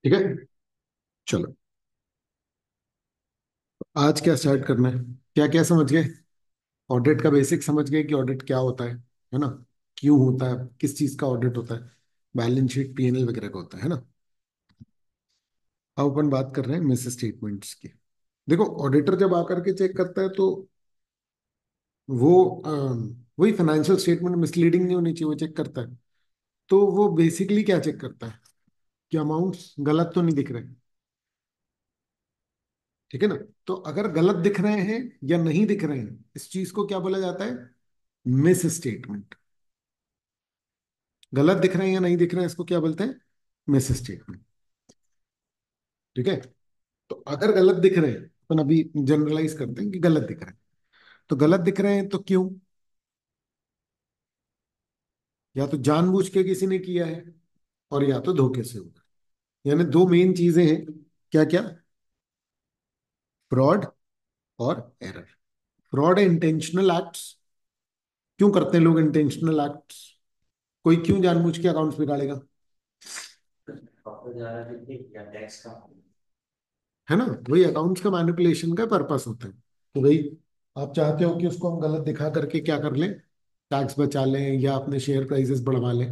ठीक है। चलो, आज क्या स्टार्ट करना है? क्या क्या समझ गए? ऑडिट का बेसिक समझ गए कि ऑडिट क्या होता है ना? क्यों होता है, किस चीज का ऑडिट होता है? बैलेंस शीट, पीएनएल वगैरह का होता है ना? अब अपन बात कर रहे हैं मिस स्टेटमेंट्स की। देखो, ऑडिटर जब आकर के चेक करता है तो वो वही फाइनेंशियल स्टेटमेंट मिसलीडिंग नहीं होनी चाहिए, वो चेक करता है। तो वो बेसिकली क्या चेक करता है कि अमाउंट्स गलत तो नहीं दिख रहे। ठीक है ना? तो अगर गलत दिख रहे हैं या नहीं दिख रहे हैं, इस चीज को क्या बोला जाता है? Miss statement. गलत दिख रहे हैं या नहीं दिख रहे हैं, इसको क्या बोलते हैं? Miss statement. ठीक है। तो अगर गलत दिख रहे हैं, अपन अभी जनरलाइज करते हैं कि गलत दिख रहे हैं। तो गलत दिख रहे हैं तो क्यों? या तो जानबूझ के किसी ने किया है, और या तो धोखे से हुआ। यानी दो मेन चीजें हैं। क्या क्या? फ्रॉड और एरर। फ्रॉड है इंटेंशनल एक्ट्स। क्यों करते हैं लोग इंटेंशनल एक्ट्स? कोई क्यों जानबूझ के अकाउंट्स बिगाड़ेगा? है ना? वही अकाउंट्स का मैनिपुलेशन का पर्पस होता है कि भाई, आप चाहते हो कि उसको हम गलत दिखा करके क्या कर लें? टैक्स बचा लें या अपने शेयर प्राइसेस बढ़वा लें।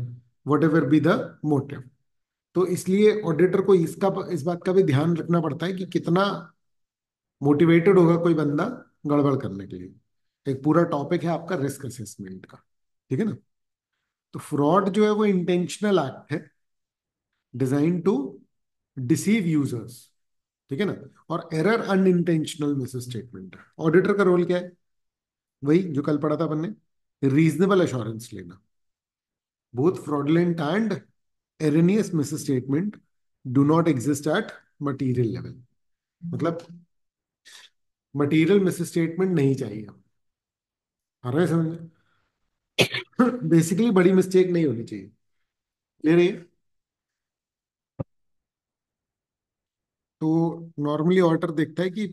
What ever be the motive. तो इसलिए ऑडिटर को इस बात का भी ध्यान रखना पड़ता है कि कितना मोटिवेटेड होगा कोई बंदा गड़बड़ करने के लिए। एक पूरा टॉपिक है आपका रिस्क असेसमेंट का। ठीक है ना? तो फ्रॉड जो है वो इंटेंशनल एक्ट है, डिजाइन टू डिसीव यूजर्स। ठीक है ना? और एरर अनइंटेंशनल मिस स्टेटमेंट है। ऑडिटर का रोल क्या है? वही जो कल पढ़ा था अपन ने, रीजनेबल अश्योरेंस लेना। Both fraudulent and erroneous miss statement do not exist at material level. मतलब मटीरियल मिस स्टेटमेंट नहीं चाहिए। आ रहा है समझ? बेसिकली बड़ी मिस्टेक नहीं होनी चाहिए। ले रही है? तो नॉर्मली ऑडिटर देखता है कि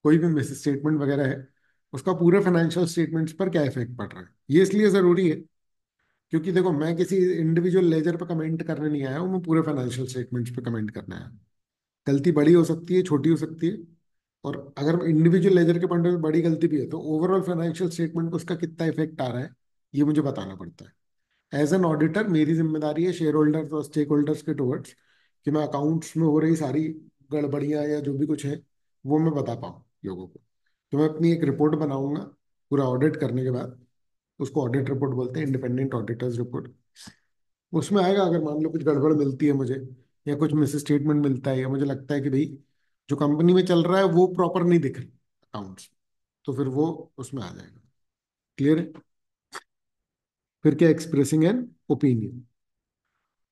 कोई भी मिस स्टेटमेंट वगैरह है, उसका पूरे फाइनेंशियल स्टेटमेंट्स पर क्या इफेक्ट पड़ रहा है। ये इसलिए जरूरी है क्योंकि देखो, मैं किसी इंडिविजुअल लेजर पर कमेंट करने नहीं आया हूँ, मैं पूरे फाइनेंशियल स्टेटमेंट्स पे कमेंट करने आया हूँ। गलती बड़ी हो सकती है, छोटी हो सकती है। और अगर इंडिविजुअल लेजर के पॉइंट में बड़ी गलती भी है, तो ओवरऑल फाइनेंशियल स्टेटमेंट को उसका कितना इफेक्ट आ रहा है, ये मुझे बताना पड़ता है। एज एन ऑडिटर मेरी जिम्मेदारी है शेयर होल्डर्स और स्टेक होल्डर्स के टुवर्ड्स कि मैं अकाउंट्स में हो रही सारी गड़बड़ियां या जो भी कुछ है वो मैं बता पाऊँ लोगों को। तो मैं अपनी एक रिपोर्ट बनाऊंगा पूरा ऑडिट करने के बाद। उसको ऑडिट रिपोर्ट बोलते हैं, इंडिपेंडेंट ऑडिटर्स रिपोर्ट। उसमें आएगा, अगर मान लो कुछ गड़बड़ मिलती है मुझे, या कुछ मिस स्टेटमेंट मिलता है, या मुझे लगता है कि भाई जो कंपनी में चल रहा है वो प्रॉपर नहीं दिख रही अकाउंट्स, तो फिर वो उसमें आ जाएगा। क्लियर है? फिर क्या? Expressing an opinion.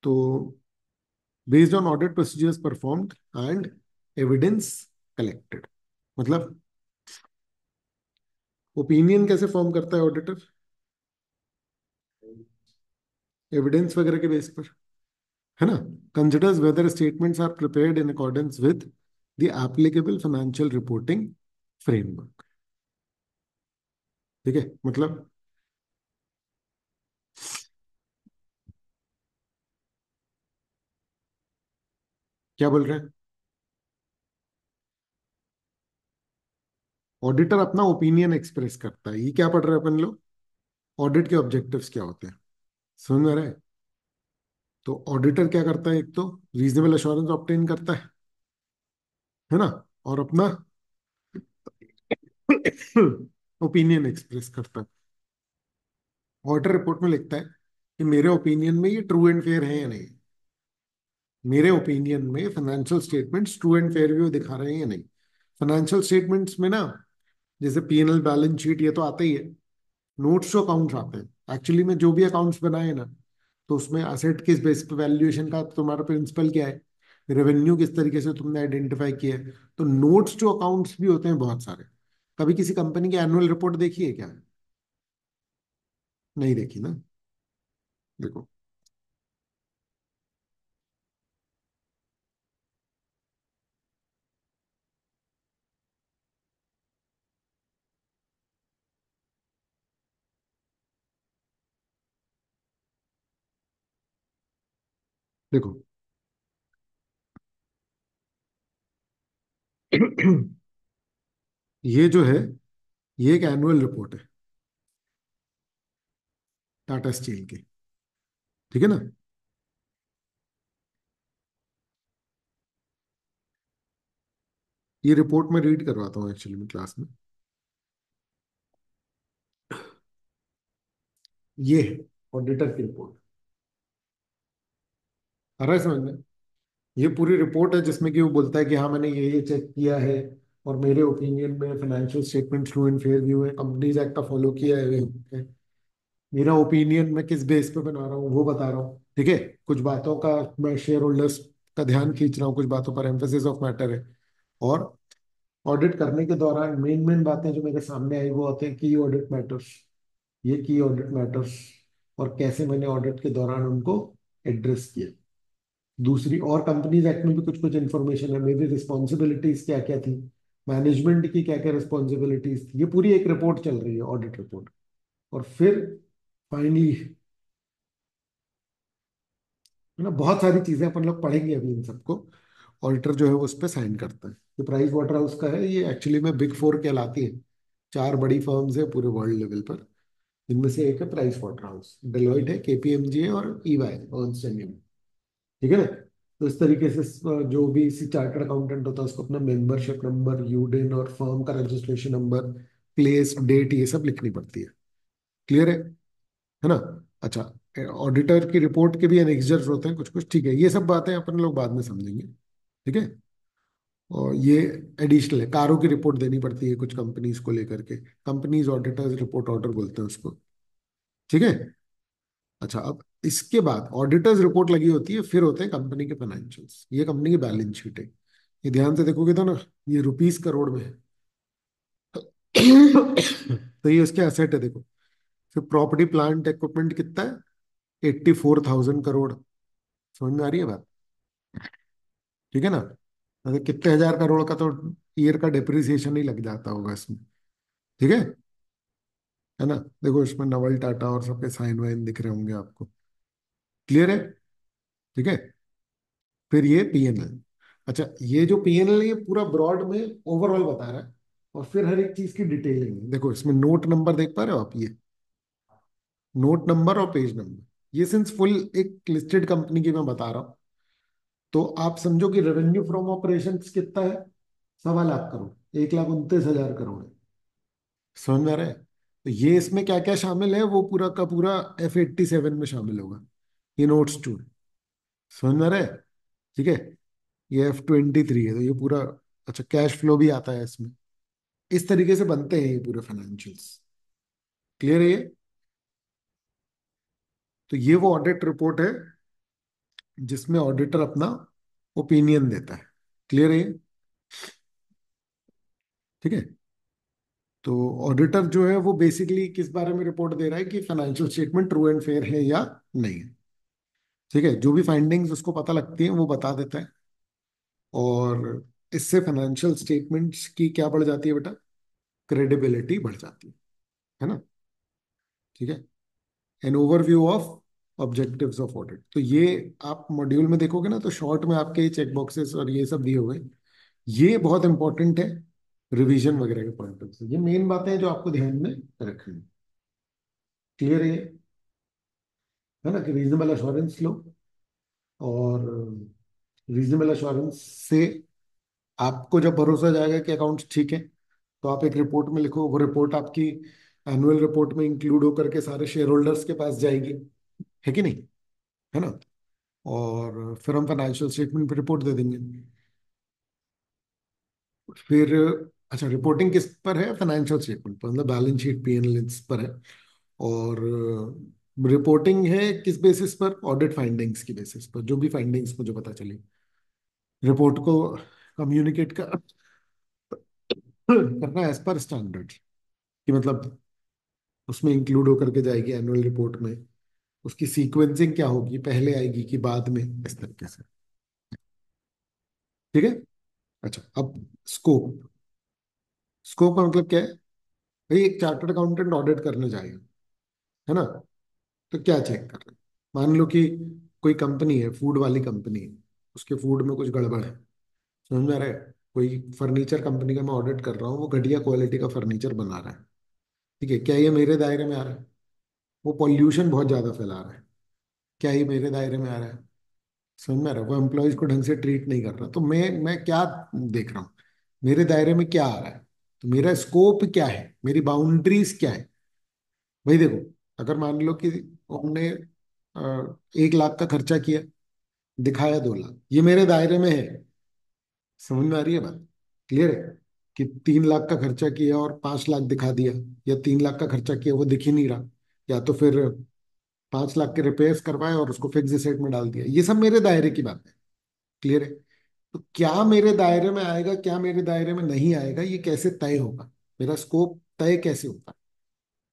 तो based on audit procedures performed and evidence collected. मतलब ओपिनियन कैसे फॉर्म करता है ऑडिटर? एविडेंस वगैरह के बेस पर, है ना? Considers whether statements are prepared in accordance with the applicable financial reporting framework. ठीक है? मतलब क्या बोल रहे हैं? ऑडिटर अपना ओपिनियन एक्सप्रेस करता है। ये क्या पढ़ रहे हैं अपन लोग? ऑडिट के ऑब्जेक्टिव्स क्या होते हैं? समझ में आ रहा है? तो ऑडिटर क्या करता है? एक तो रीजनेबल एश्योरेंस ऑब्टेन करता है ना? और अपना ओपिनियन एक्सप्रेस करता है। ऑडिटर रिपोर्ट में लिखता है कि मेरे ओपिनियन में ये ट्रू एंड फेयर है या नहीं। मेरे ओपिनियन में financial statements true and fair view दिखा रहे हैं या नहीं। फाइनेंशियल स्टेटमेंट्स में ना, जैसे पीएनएल बैलेंस शीट ये तो आता ही है। नोट्स टू अकाउंट्स आते हैं। एक्चुअली में जो भी अकाउंट्स बनाए ना, तो उसमें असेट किस बेस पे वैल्यूएशन का तुम्हारा प्रिंसिपल क्या है, रेवेन्यू किस तरीके से तुमने आइडेंटिफाई किया है। तो नोट्स टू अकाउंट्स भी होते हैं बहुत सारे। कभी किसी कंपनी की एनुअल रिपोर्ट देखी है क्या? नहीं देखी ना? देखो, देखो ये जो है, ये एक एनुअल रिपोर्ट है टाटा स्टील की। ठीक है ना? ये रिपोर्ट मैं रीड करवाता हूँ एक्चुअली में क्लास में। ये है ऑडिटर की रिपोर्ट। आ रहा है समझ में? ये पूरी रिपोर्ट है जिसमें कि वो बोलता है कि हाँ मैंने ये चेक किया है, और मेरे ओपिनियन में financial statement true and fair view है, कंपनीज एक्ट का फॉलो किया है। मेरा ओपिनियन मैं किस बेस पे बना रहा हूँ वो बता रहा हूँ। ठीक है? कुछ बातों का मैं शेयर होल्डर्स का ध्यान खींच रहा हूँ, कुछ बातों पर एम्फेसिस ऑफ मैटर है। और ऑडिट करने के दौरान मेन मेन बातें जो मेरे सामने आई वो होते हैं की ऑडिट मैटर्स। ये की ऑडिट मैटर्स, और कैसे मैंने ऑडिट के दौरान उनको एड्रेस किया। दूसरी, और कंपनीज एक्ट में भी कुछ कुछ इंफॉर्मेशन है, मेरी रिस्पॉन्सिबिलिटीज क्या क्या थी, मैनेजमेंट की क्या क्या रिस्पॉन्सिबिलिटीज थी। ये पूरी एक रिपोर्ट चल रही है, ऑडिट रिपोर्ट। और फिर फाइनली, है ना, बहुत सारी चीजें अपन लोग पढ़ेंगे अभी इन सबको। ऑडिटर जो है वो उस पर साइन करता है। ये प्राइस वाटर हाउस का है, ये एक्चुअली में बिग फोर कहलाती है। चार बड़ी फर्म्स है पूरे वर्ल्ड लेवल पर, इनमें से एक है प्राइस वाटर हाउस। डेलॉइट है, केपीएमजी है, और ईवाई, अर्नस्ट एंड यंग। ठीक है ना? तो इस तरीके से जो भी इसी चार्टर्ड अकाउंटेंट होता है उसको अपना मेंबरशिप नंबर, यूडिन, और फर्म का रजिस्ट्रेशन नंबर, प्लेस, डेट, ये सब लिखनी पड़ती है। क्लियर है ना? अच्छा, ऑडिटर की रिपोर्ट के भी एनेक्सर्स होते हैं कुछ कुछ। ठीक है, ये सब बातें अपन लोग बाद में समझेंगे। ठीक है? और ये एडिशनल है, कारों की रिपोर्ट देनी पड़ती है कुछ कंपनीज को लेकर के। कंपनीज ऑडिटर्स रिपोर्ट ऑर्डर बोलते हैं उसको। ठीक है? अच्छा, अब इसके बाद ऑडिटर्स रिपोर्ट लगी होती है, फिर होते हैं कंपनी के फाइनेंशियल्स। ये कंपनी की बैलेंस शीट है। ये ध्यान से देखोगे तो ना, ये रुपीस करोड़ में है। तो ये उसके एसेट है, देखो। फिर प्रॉपर्टी प्लांट इक्विपमेंट कितना है? 84,000 करोड़। समझ में आ रही है बात? ठीक है ना? मतलब कितने हजार करोड़ का तो ईयर का डिप्रिसिएशन ही लग जाता होगा इसमें। ठीक है? है ना? देखो इसमें नवल टाटा और सबके साइन वाइन दिख रहे होंगे आपको। क्लियर है? ठीक है? फिर ये पीएनएल। अच्छा, ये जो पीएनएल है ये पूरा ब्रॉड में ओवरऑल बता रहा है, और फिर हर एक चीज की डिटेलिंग है। देखो इसमें नोट नंबर देख पा रहे हो आप? ये नोट नंबर और पेज नंबर, ये सिंस फुल एक लिस्टेड कंपनी की मैं बता रहा हूँ। तो आप समझो कि रेवेन्यू फ्रॉम ऑपरेशंस कितना है? 1.25 लाख करोड़, 1,29,000 करोड़ है। समझ में आ रहा है? तो ये इसमें क्या क्या शामिल है वो पूरा का पूरा F87 में शामिल होगा। ये नोट्स टू। समझ में आ रहा है? ठीक है? ये F23 है, तो ये पूरा। अच्छा, कैश फ्लो भी आता है इसमें। इस तरीके से बनते हैं ये पूरे फाइनेंशियल्स। क्लियर है ये? तो ये वो ऑडिट रिपोर्ट है जिसमें ऑडिटर अपना ओपिनियन देता है। क्लियर है ये? ठीक है? तो ऑडिटर जो है वो बेसिकली किस बारे में रिपोर्ट दे रहा है कि financial statement true and fair है या नहीं है। ठीक है? जो भी फाइंडिंग्स उसको पता लगती है वो बता देता है। और इससे फाइनेंशियल स्टेटमेंट्स की क्या बढ़ जाती है बेटा? क्रेडिबिलिटी बढ़ जाती है ना? ठीक है? An overview of objectives of audit, तो ये आप मॉड्यूल में देखोगे ना तो शॉर्ट में आपके ये चेक बॉक्सेस और ये सब दिए हुए हैं। ये बहुत इंपॉर्टेंट है रिवीजन वगैरह के पॉइंट ऑफ से। ये मेन बातें हैं जो आपको ध्यान में रखनी। क्लियर है ना? कि रीजनेबल अश्योरेंस लो, और रीजनेबल अश्योरेंस से आपको जब भरोसा जाएगा कि अकाउंट्स ठीक है, तो आप एक रिपोर्ट में लिखो। वो रिपोर्ट आपकी एनुअल रिपोर्ट में इंक्लूड होकर के सारे शेयर होल्डर्स के पास जाएगी। है कि नहीं? है ना? और फिर हम फाइनेंशियल स्टेटमेंट पे रिपोर्ट दे देंगे। फिर अच्छा, रिपोर्टिंग किस पर है? फाइनेंशियल स्टेटमेंट पर, मतलब बैलेंस शीट, पीएनएल इस पर है। और रिपोर्टिंग है किस बेसिस पर? ऑडिट फाइंडिंग्स की बेसिस पर, जो भी फाइंडिंग्स मुझे पता चली रिपोर्ट को कम्युनिकेट करना एज पर स्टैंडर्ड। कि मतलब उसमें इंक्लूड होकर के जाएगी एनुअल रिपोर्ट में। उसकी सीक्वेंसिंग क्या होगी, पहले आएगी कि बाद में, इस तरीके से। ठीक है? अच्छा, अब स्कोप। स्कोप का मतलब क्या है? भाई एक चार्टर्ड अकाउंटेंट ऑडिट करने जाएगा, है ना? तो क्या चेक कर रहे हैं? मान लो कि कोई कंपनी है, फूड वाली कंपनी है, उसके फूड में कुछ गड़बड़ है। समझ में आ रहा है? कोई फर्नीचर कंपनी का मैं ऑडिट कर रहा हूँ, वो घटिया क्वालिटी का फर्नीचर बना रहा है, ठीक है, क्या ये मेरे दायरे में आ रहा है? वो पॉल्यूशन बहुत ज्यादा फैला रहा है, क्या ये मेरे दायरे में आ रहा है? समझ में आ रहा है? वो एम्प्लॉयज को ढंग से ट्रीट नहीं कर रहा, तो मैं क्या देख रहा हूँ, मेरे दायरे में क्या आ रहा है, तो मेरा स्कोप क्या है, मेरी बाउंड्रीज क्या है। भाई देखो, अगर मान लो कि हमने 1 लाख का खर्चा किया, दिखाया 2 लाख, ये मेरे दायरे में है। समझ में आ रही है बात? क्लियर है? कि 3 लाख का खर्चा किया और 5 लाख दिखा दिया, या 3 लाख का खर्चा किया वो दिख ही नहीं रहा, या तो फिर 5 लाख के रिपेयर्स करवाए और उसको फिक्स एसेट में डाल दिया, ये सब मेरे दायरे की बात है। क्लियर है? तो क्या मेरे दायरे में आएगा, क्या मेरे दायरे में नहीं आएगा, ये कैसे तय होगा? मेरा स्कोप तय कैसे होता है?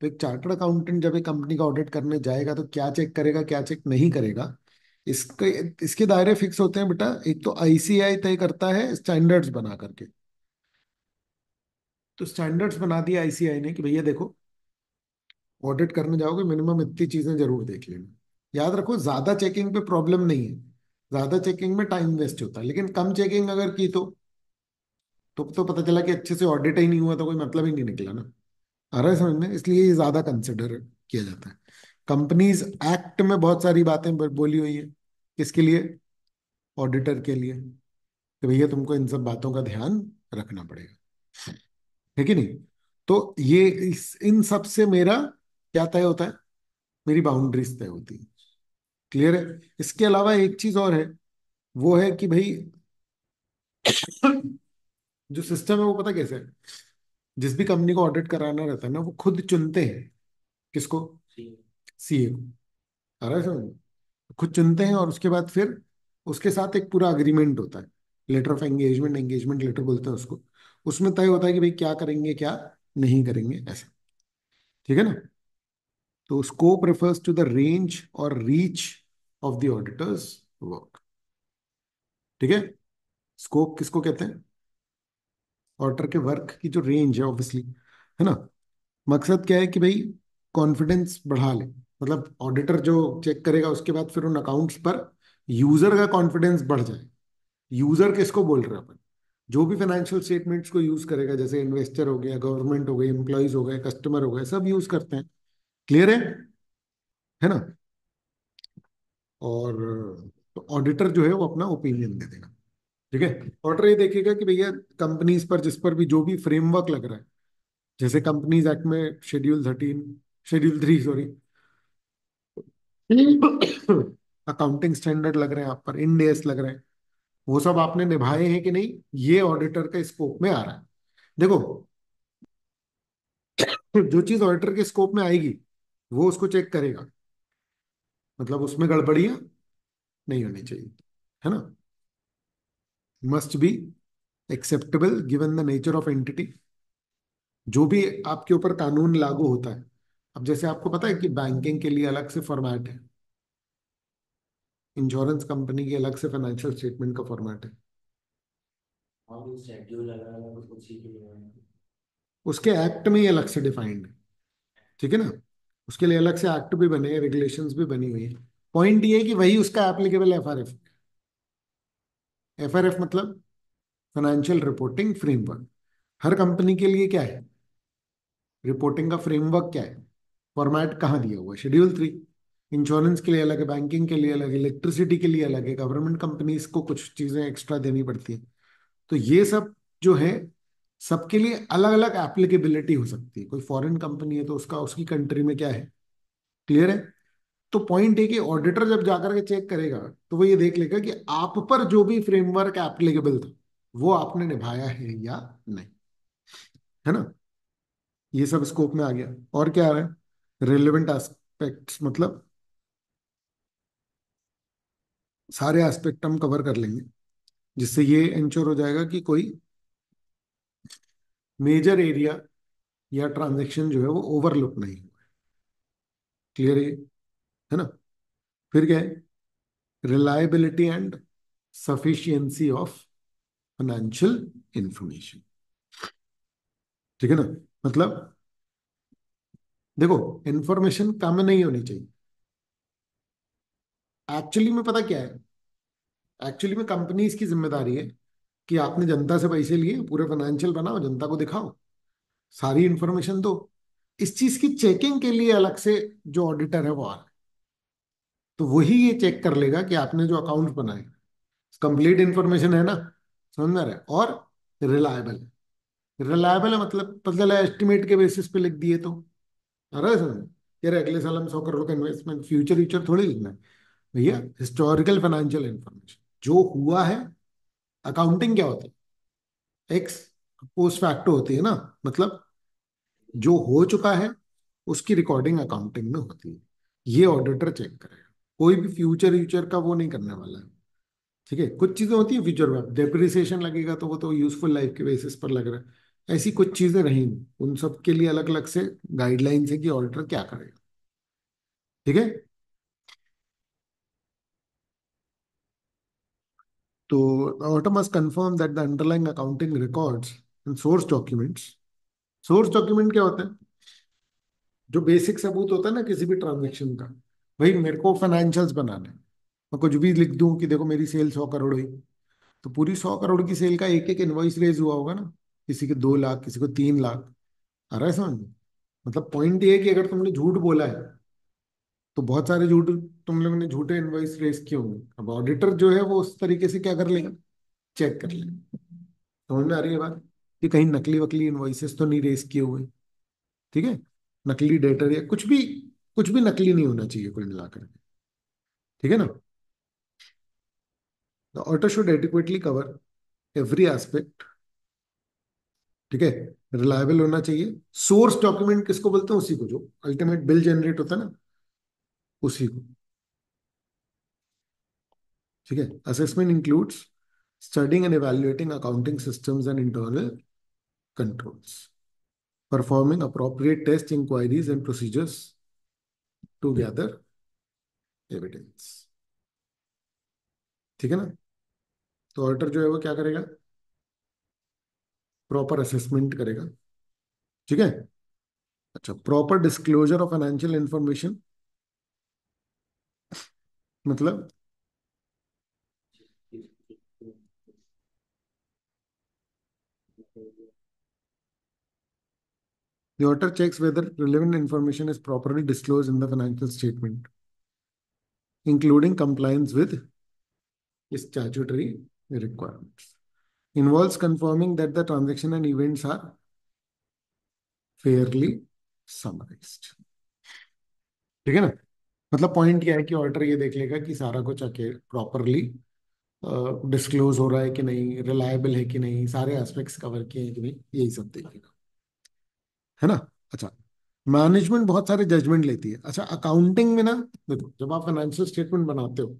तो एक चार्टर्ड अकाउंटेंट जब एक कंपनी का ऑडिट करने जाएगा तो क्या चेक करेगा, क्या चेक नहीं करेगा, इसके इसके दायरे फिक्स होते हैं बेटा। एक तो आईसीआई तय करता है स्टैंडर्ड्स बना करके। तो स्टैंडर्ड्स बना दिया आईसीआई ने कि भैया देखो, ऑडिट करने जाओगे मिनिमम इतनी चीजें जरूर देख लेना। याद रखो, ज्यादा चेकिंग पे प्रॉब्लम नहीं है, ज्यादा चेकिंग में टाइम वेस्ट होता है, लेकिन कम चेकिंग अगर की तो पता चला कि अच्छे से ऑडिट ही नहीं हुआ, तो कोई मतलब ही नहीं निकला ना। आ रहा है समझ में? इसलिए ये ज्यादा कंसिडर किया जाता है। कंपनीज एक्ट में बहुत सारी बातें बोली हुई है, किसके लिए? ऑडिटर के लिए, कि भैया तुमको इन सब बातों का ध्यान रखना पड़ेगा, है कि नहीं? तो ये इन सब से मेरा क्या तय होता है? मेरी बाउंड्रीज तय होती है। क्लियर है? इसके अलावा एक चीज और है, वो है कि भाई जो सिस्टम है वो पता कैसे है? जिस भी कंपनी को ऑडिट कराना रहता है ना, वो खुद चुनते हैं। किसको? सीए को। आ रहा है समझ में? खुद चुनते हैं, और उसके बाद फिर उसके साथ एक पूरा अग्रीमेंट होता है, letter of engagement, engagement letter बोलते हैं उसको। उसमें तय होता है कि भाई क्या करेंगे, क्या नहीं करेंगे, ऐसा। ठीक है ना? तो scope refers to the range और reach of the auditor's work. ठीक है? स्कोप किसको कहते हैं? ऑडिटर के वर्क की जो रेंज है, ऑब्वियसली, है ना? मकसद क्या है कि भाई कॉन्फिडेंस बढ़ा ले, मतलब ऑडिटर जो चेक करेगा उसके बाद फिर उन अकाउंट्स पर यूजर का कॉन्फिडेंस बढ़ जाए। यूजर किसको बोल रहे हैं अपन? जो भी फाइनेंशियल स्टेटमेंट्स को यूज करेगा, जैसे इन्वेस्टर हो गया, गवर्नमेंट हो गई, एम्प्लॉयज हो गए, कस्टमर हो गए, सब यूज करते हैं। क्लियर है ना? और तो ऑडिटर जो है वो अपना ओपिनियन दे देगा। ठीक है? ऑडिटर ये देखेगा कि भैया कंपनीज पर, जिस पर भी जो भी फ्रेमवर्क लग रहा है, जैसे कंपनीज एक्ट में schedule 13, schedule 3, sorry, accounting standard लग रहे हैं आप पर, इंड एस लग रहे हैं, वो सब आपने निभाए हैं कि नहीं, ये ऑडिटर के स्कोप में आ रहा है। देखो, जो चीज ऑडिटर के स्कोप में आएगी वो उसको चेक करेगा, मतलब उसमें गड़बड़ियां नहीं होनी चाहिए, है ना? Must be acceptable given the nature of entity. जो भी आपके ऊपर कानून लागू होता है, अब जैसे आपको पता है कि बैंकिंग के लिए अलग से फॉर्मेट है, इंश्योरेंस कंपनी की अलग से फाइनेंशियल स्टेटमेंट का फॉर्मेट है, और शेड्यूल अलग अलग उसी के लिए है। उसके एक्ट में ही अलग से डिफाइंड है। ठीक है ना? उसके लिए अलग से एक्ट भी बने हैं, रेगुलेशंस भी बनी हुई है। पॉइंट ये है कि वही उसका एप्लीकेबल एफआरएफ। एफआरएफ मतलब फाइनेंशियल रिपोर्टिंग फ्रेमवर्क। हर कंपनी के लिए क्या है? रिपोर्टिंग का फ्रेमवर्क क्या है? फॉर्मेट कहाँ दिया हुआ है? शेड्यूल 3। इंश्योरेंस के लिए अलग है, बैंकिंग के लिए अलग है, इलेक्ट्रिसिटी के लिए अलग है, गवर्नमेंट कंपनीज को कुछ चीजें एक्स्ट्रा देनी पड़ती है। तो ये सब जो है, सबके लिए अलग अलग एप्लीकेबिलिटी हो सकती है। कोई फॉरेन कंपनी है तो उसका उसकी कंट्री में क्या है। क्लियर है? तो पॉइंट है कि ऑडिटर जब जाकर के चेक करेगा, तो वो ये देख लेगा कि आप पर जो भी फ्रेमवर्क एप्लीकेबल था वो आपने निभाया है या नहीं, है ना? ये सब स्कोप में आ गया। और क्या आ रहा है? रिलेवेंट एस्पेक्ट्स, मतलब सारे एस्पेक्ट हम कवर कर लेंगे, जिससे ये इंश्योर हो जाएगा कि कोई मेजर एरिया या ट्रांजेक्शन जो है वो ओवरलुक नहीं हुआ। क्लियर है ना? फिर क्या है? Reliability and sufficiency of financial information. ठीक है ना? मतलब देखो, इंफॉर्मेशन कम नहीं होनी चाहिए। एक्चुअली में पता क्या है? एक्चुअली में कंपनीज की जिम्मेदारी है कि आपने जनता से पैसे लिए, पूरे फाइनेंशियल बनाओ, जनता को दिखाओ, सारी इंफॉर्मेशन दो। इस चीज की चेकिंग के लिए अलग से जो ऑडिटर है वो आ रहा है। तो वही ये चेक कर लेगा कि आपने जो अकाउंट बनाए कंप्लीट इंफॉर्मेशन है ना, समझ में आ रहा है, और रिलायबल है। रिलायबल है मतलब पता चला एस्टिमेट के बेसिस पे लिख दिए तो आ रहा है समझ। यार अगले साल हम 100 करोड़ का इन्वेस्टमेंट, फ्यूचर फ्यूचर थोड़ी लिखना है भैया, हिस्टोरिकल फाइनेंशियल इंफॉर्मेशन जो हुआ है। अकाउंटिंग क्या होती है, एक्स पोस्ट फैक्टो होती है ना, मतलब जो हो चुका है उसकी रिकॉर्डिंग अकाउंटिंग में होती है। ये ऑडिटर चेक करेगा, कोई भी फ्यूचर फ्यूचर का वो नहीं करने वाला है। ठीक है, कुछ चीजें होती है फ्यूचर में, डेप्रिसिएशन लगेगा तो वो तो यूजफुल लाइफ के बेसिस पर लग रहा है, ऐसी कुछ चीजें रही नहीं। उन सब के लिए अलग अलग से गाइडलाइंस है कि ऑडिटर क्या करेगा। ठीक है। तो auditor must confirm that the underlying accounting records and source documents. Source document क्या होता है, जो बेसिक सबूत होता है ना किसी भी ट्रांजेक्शन का। भाई मेरे को फाइनेंशियल्स बनाना है, मैं कुछ भी लिख दूं कि देखो मेरी सेल 100 करोड़ हुई, तो पूरी 100 करोड़ की सेल का एक एक इनवॉइस रेज हुआ होगा ना, किसी के 2 लाख, किसी को 3 लाख। आ रहा है समझ में? मतलब पॉइंट ये है कि अगर तुमने झूठ बोला है तो बहुत सारे झूठ, तुम लोगों ने झूठे इनवॉइस रेज किए होंगे। अब ऑडिटर जो है वो उस तरीके से क्या कर लेगा, चेक कर लेगा। समझ में आ रही है बात, कि कहीं नकली वकली इनवॉइसेस तो नहीं रेज किए हुए। ठीक है, नकली डेटर या कुछ भी नकली नहीं होना चाहिए कुल मिलाकर। ठीक है ना। The auditor should adequately cover every aspect. ठीक है, रिलायबल होना चाहिए। सोर्स डॉक्यूमेंट किसको बोलते हैं, उसी को जो अल्टीमेट बिल जनरेट होता है ना, उसी को। ठीक है, assessment includes studying and evaluating accounting systems and internal controls, performing appropriate test inquiries and procedures to gather evidence। ठीक है ना। तो ऑडिटर जो है वो क्या करेगा, प्रॉपर असेसमेंट करेगा। ठीक है। अच्छा, proper disclosure of financial information, मतलब the auditor checks whether relevant information is properly disclosed in the financial statement, including compliance with statutory requirements. Involves confirming that the transaction and events are fairly summarized। ठीक है ना। मतलब point क्या है कि auditor ये देख लेगा कि सारा कुछ आके प्रॉपरली डिस्क्लोज हो रहा है कि नहीं, रिलायबल है कि नहीं, सारे एस्पेक्ट्स कवर किए हैं कि नहीं, यही सब देखेगा। है ना। अच्छा, मैनेजमेंट बहुत सारे जजमेंट लेती है। अच्छा, अकाउंटिंग में ना, देखो जब आप फाइनेंशियल स्टेटमेंट बनाते हो,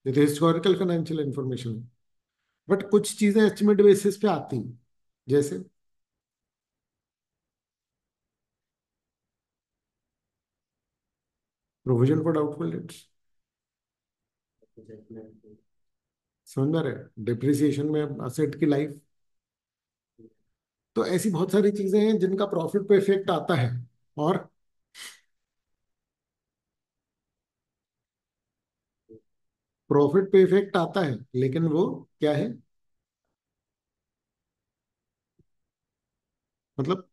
ये तो हिस्टोरिकल फाइनेंशियल इंफॉर्मेशन है, बट कुछ चीजें एस्टिमेट बेसिस पे आती हैं। जैसे प्रोविजन फॉर डाउटफुल डेट्स, समझ में आ रहा है, डिप्रिसिएशन में असेट की लाइफ। तो ऐसी बहुत सारी चीजें हैं जिनका प्रॉफिट पे इफेक्ट आता है। और प्रॉफिट पे इफेक्ट आता है, लेकिन वो क्या है, मतलब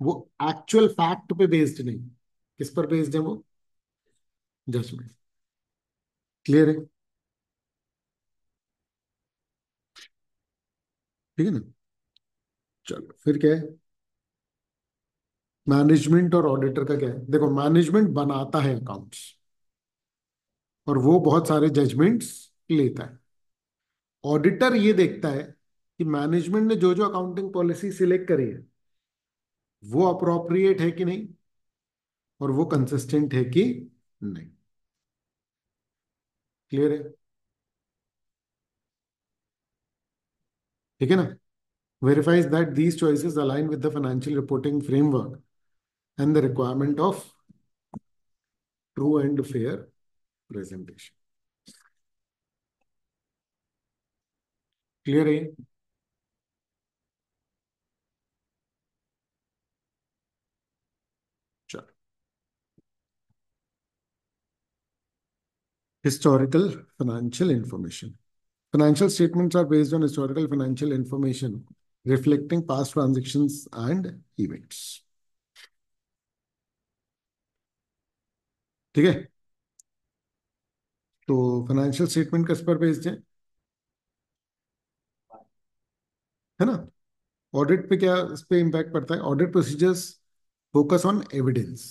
वो एक्चुअल फैक्ट पे बेस्ड नहीं। किस पर बेस्ड है वो, जजमेंट। क्लियर है। ठीक है ना। चलो फिर क्या है, मैनेजमेंट और ऑडिटर का क्या है। देखो मैनेजमेंट बनाता है अकाउंट्स और वो बहुत सारे जजमेंट्स लेता है। ऑडिटर ये देखता है कि मैनेजमेंट ने जो जो अकाउंटिंग पॉलिसी सिलेक्ट करी है वो अप्रोप्रिएट है कि नहीं, और वो कंसिस्टेंट है कि नहीं। क्लियर है। ठीक है ना। verifies that these choices align with the financial reporting framework and the requirement of true and fair presentation। Clear है। चलो, historical financial information. Financial statements are based on historical financial information reflecting past transactions and events. ठीक है। तो financial statement किस पर based है ना। Audit पे क्या इस पे इम्पैक्ट पड़ता है, audit procedures focus on evidence.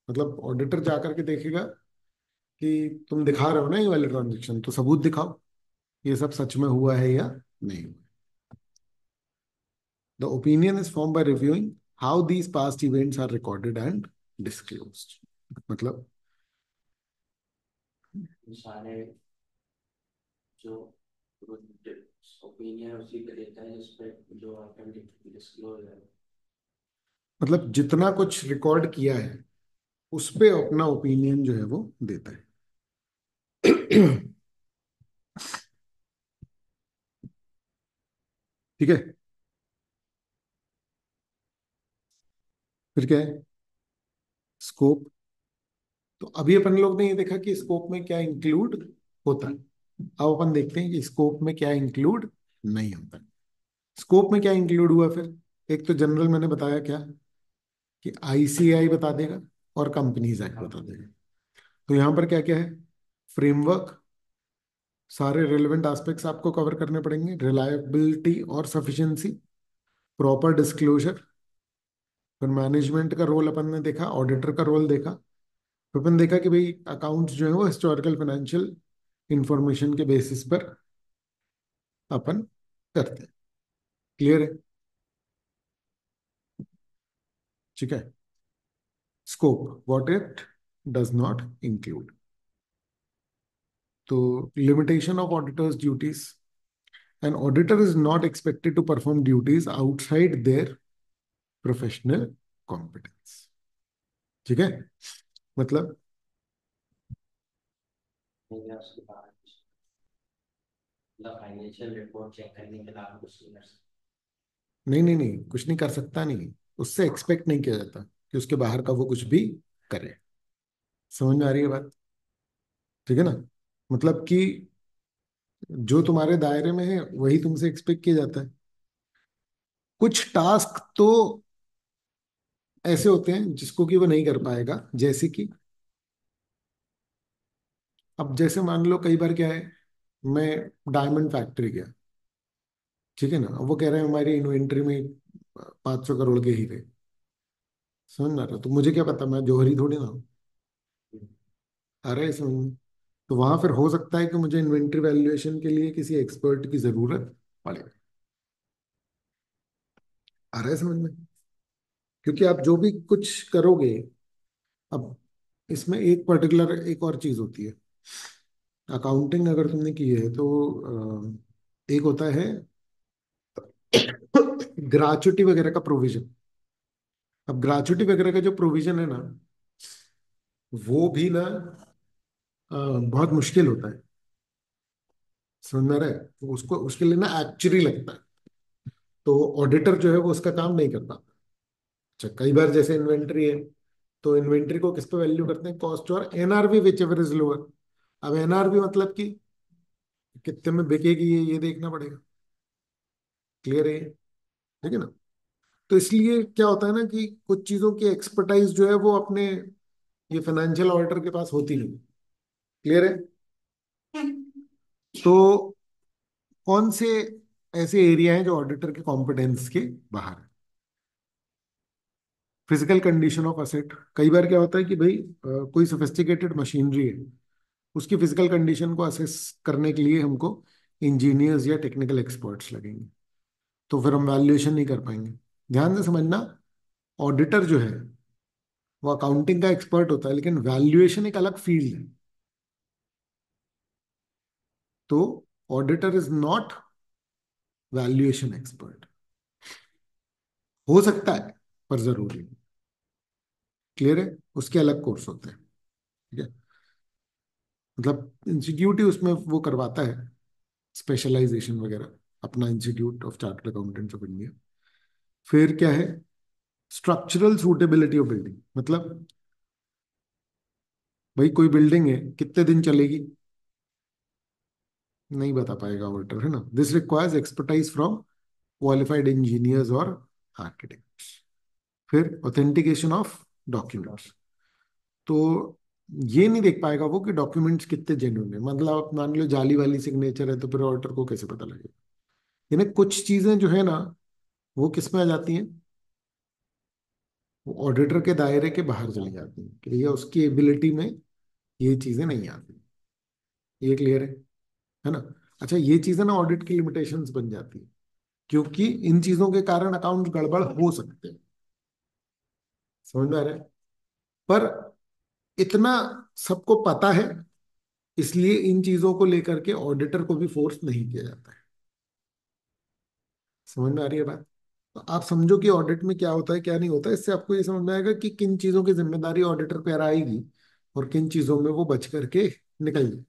मतलब ऑडिटर जाकर के देखेगा कि तुम दिखा रहे हो ना ये वाले ट्रांजेक्शन, तो सबूत दिखाओ ये सब सच में हुआ है या नहीं हुआ। The opinion is form by reviewing how these past events are recorded and disclosed. मतलब सारे जो ओपिनियन उसी पे देता है जिस पे जो ऑथेंटिक डिस्क्लोज है। मतलब जितना कुछ रिकॉर्ड किया है उस पे अपना ओपिनियन जो है वो देता है। ठीक है। फिर क्या है, स्कोप। तो अभी अपन लोग ने ये देखा कि स्कोप में क्या इंक्लूड होता है। अब अपन देखते हैं कि स्कोप में क्या इंक्लूड नहीं होता। स्कोप में क्या इंक्लूड हुआ फिर, एक तो जनरल मैंने बताया क्या, कि आईसीआई बता देगा और कंपनीज एक्ट बता देगा। तो यहाँ पर क्या क्या है, फ्रेमवर्क, सारे रिलेवेंट एस्पेक्ट्स आपको कवर करने पड़ेंगे, रिलायबिलिटी और सफिशिएंसी, प्रॉपर डिस्क्लोजर। फिर मैनेजमेंट का रोल अपन ने देखा, ऑडिटर का रोल देखा। फिर अपन देखा कि भाई अकाउंट्स जो है वो हिस्टोरिकल फाइनेंशियल इंफॉर्मेशन के बेसिस पर अपन करते हैं। क्लियर है। ठीक है। Scope, what it does not include. तो limitation of auditor's duties, an auditor is not expected to perform duties outside their professional competence. ठीक है। मतलब नहीं है उसके बाद मतलब फाइनेंशियल रिपोर्ट चेक करने के अलावा कुछ नहीं कर सकते। नहीं नहीं नहीं, कुछ नहीं कर सकता नहीं, उससे एक्सपेक्ट नहीं किया जाता कि उसके बाहर का वो कुछ भी करे। समझ में आ रही है बात। ठीक है ना। मतलब कि जो तुम्हारे दायरे में है वही तुमसे एक्सपेक्ट किया जाता है। कुछ टास्क तो ऐसे होते हैं जिसको कि वो नहीं कर पाएगा, जैसे कि अब जैसे मान लो कई बार क्या है, मैं डायमंड फैक्ट्री गया, ठीक है ना, अब वो कह रहे हैं हमारी इन्वेंट्री में 500 करोड़ के हीरे। समझ ना रहा, तो मुझे क्या पता, मैं जौहरी थोड़ी ना हूँ। अरे समझ में। तो वहां फिर हो सकता है कि मुझे इन्वेंट्री वैल्यूएशन के लिए किसी एक्सपर्ट की जरूरत पड़े। आ रहा है समझ में। क्योंकि आप जो भी कुछ करोगे, अब इसमें एक पर्टिकुलर एक और चीज होती है। अकाउंटिंग अगर तुमने की है तो एक होता है ग्राचुटी वगैरह का प्रोविजन। अब ग्राचुटी वगैरह का जो प्रोविजन है ना, वो भी ना बहुत मुश्किल होता है। समझ में आ रहा है, तो उसको उसके लिए ना एक्चुअली लगता है। तो ऑडिटर जो है वो उसका काम नहीं कर पाता। अच्छा, कई बार जैसे इन्वेंट्री है, तो इन्वेंट्री को किस पे वैल्यू करते हैं, कॉस्ट और NRV which ever is lower. अब एनआरवी मतलब कि कितने में बिकेगी ये देखना पड़ेगा। क्लियर है। ठीक है ना। तो इसलिए क्या होता है ना कि कुछ चीजों की एक्सपर्टाइज जो है वो अपने ये फाइनेंशियल ऑडिटर के पास होती नहीं। क्लियर है। तो कौन से ऐसे एरिया हैं जो ऑडिटर के कॉम्पिटेंस के बाहर है। फिजिकल कंडीशन ऑफ असेट, कई बार क्या होता है कि भाई कोई सोफिस्टिकेटेड मशीनरी है, उसकी फिजिकल कंडीशन को असेस करने के लिए हमको इंजीनियर्स या टेक्निकल एक्सपर्ट्स लगेंगे, तो फिर हम वैल्यूएशन नहीं कर पाएंगे। ध्यान से समझना, ऑडिटर जो है वो अकाउंटिंग का एक्सपर्ट होता है, लेकिन वैल्यूएशन एक अलग फील्ड है। तो auditor is not valuation expert. हो सकता है पर जरूरी नहीं। क्लियर है। उसके अलग कोर्स होते हैं। ठीक है। मतलब इंस्टीट्यूट ही उसमें वो करवाता है स्पेशलाइजेशन वगैरह, अपना institute of chartered accountants of India. फिर क्या है, स्ट्रक्चरल सूटेबिलिटी ऑफ बिल्डिंग। मतलब भाई कोई बिल्डिंग है, कितने दिन चलेगी, नहीं बता पाएगा ऑडिटर, है ना। This requires expertise from qualified engineers और आर्किटेक्ट्स। फिर ऑथेंटिकेशन ऑफ डॉक्यूमेंट्स। तो ये नहीं देख पाएगा वो कि डॉक्यूमेंट्स कितने जेन्युइन है। मतलब आप मान लो जाली वाली सिग्नेचर है, तो फिर ऑडिटर को कैसे पता लगेगा। यानी कुछ चीजें जो है ना, वो किस में आ जाती हैं, वो ऑडिटर के दायरे के बाहर चली जाती हैं, कि भैया उसकी एबिलिटी में ये चीजें नहीं आती। ये क्लियर है ना। अच्छा, ये चीजें ना ऑडिट की लिमिटेशंस बन जाती है, क्योंकि इन चीजों के कारण अकाउंट गड़बड़ हो सकते हैं। समझ में आ रहा है। पर इतना सबको पता है, इसलिए इन चीजों को लेकर के ऑडिटर को भी फोर्स नहीं किया जाता है। समझ में आ रही है बात। तो आप समझो कि ऑडिट में क्या होता है क्या नहीं होता है, इससे आपको ये समझ में आएगा कि किन चीजों की जिम्मेदारी ऑडिटर पर आएगी और किन चीजों में वो बच करके निकल जाए।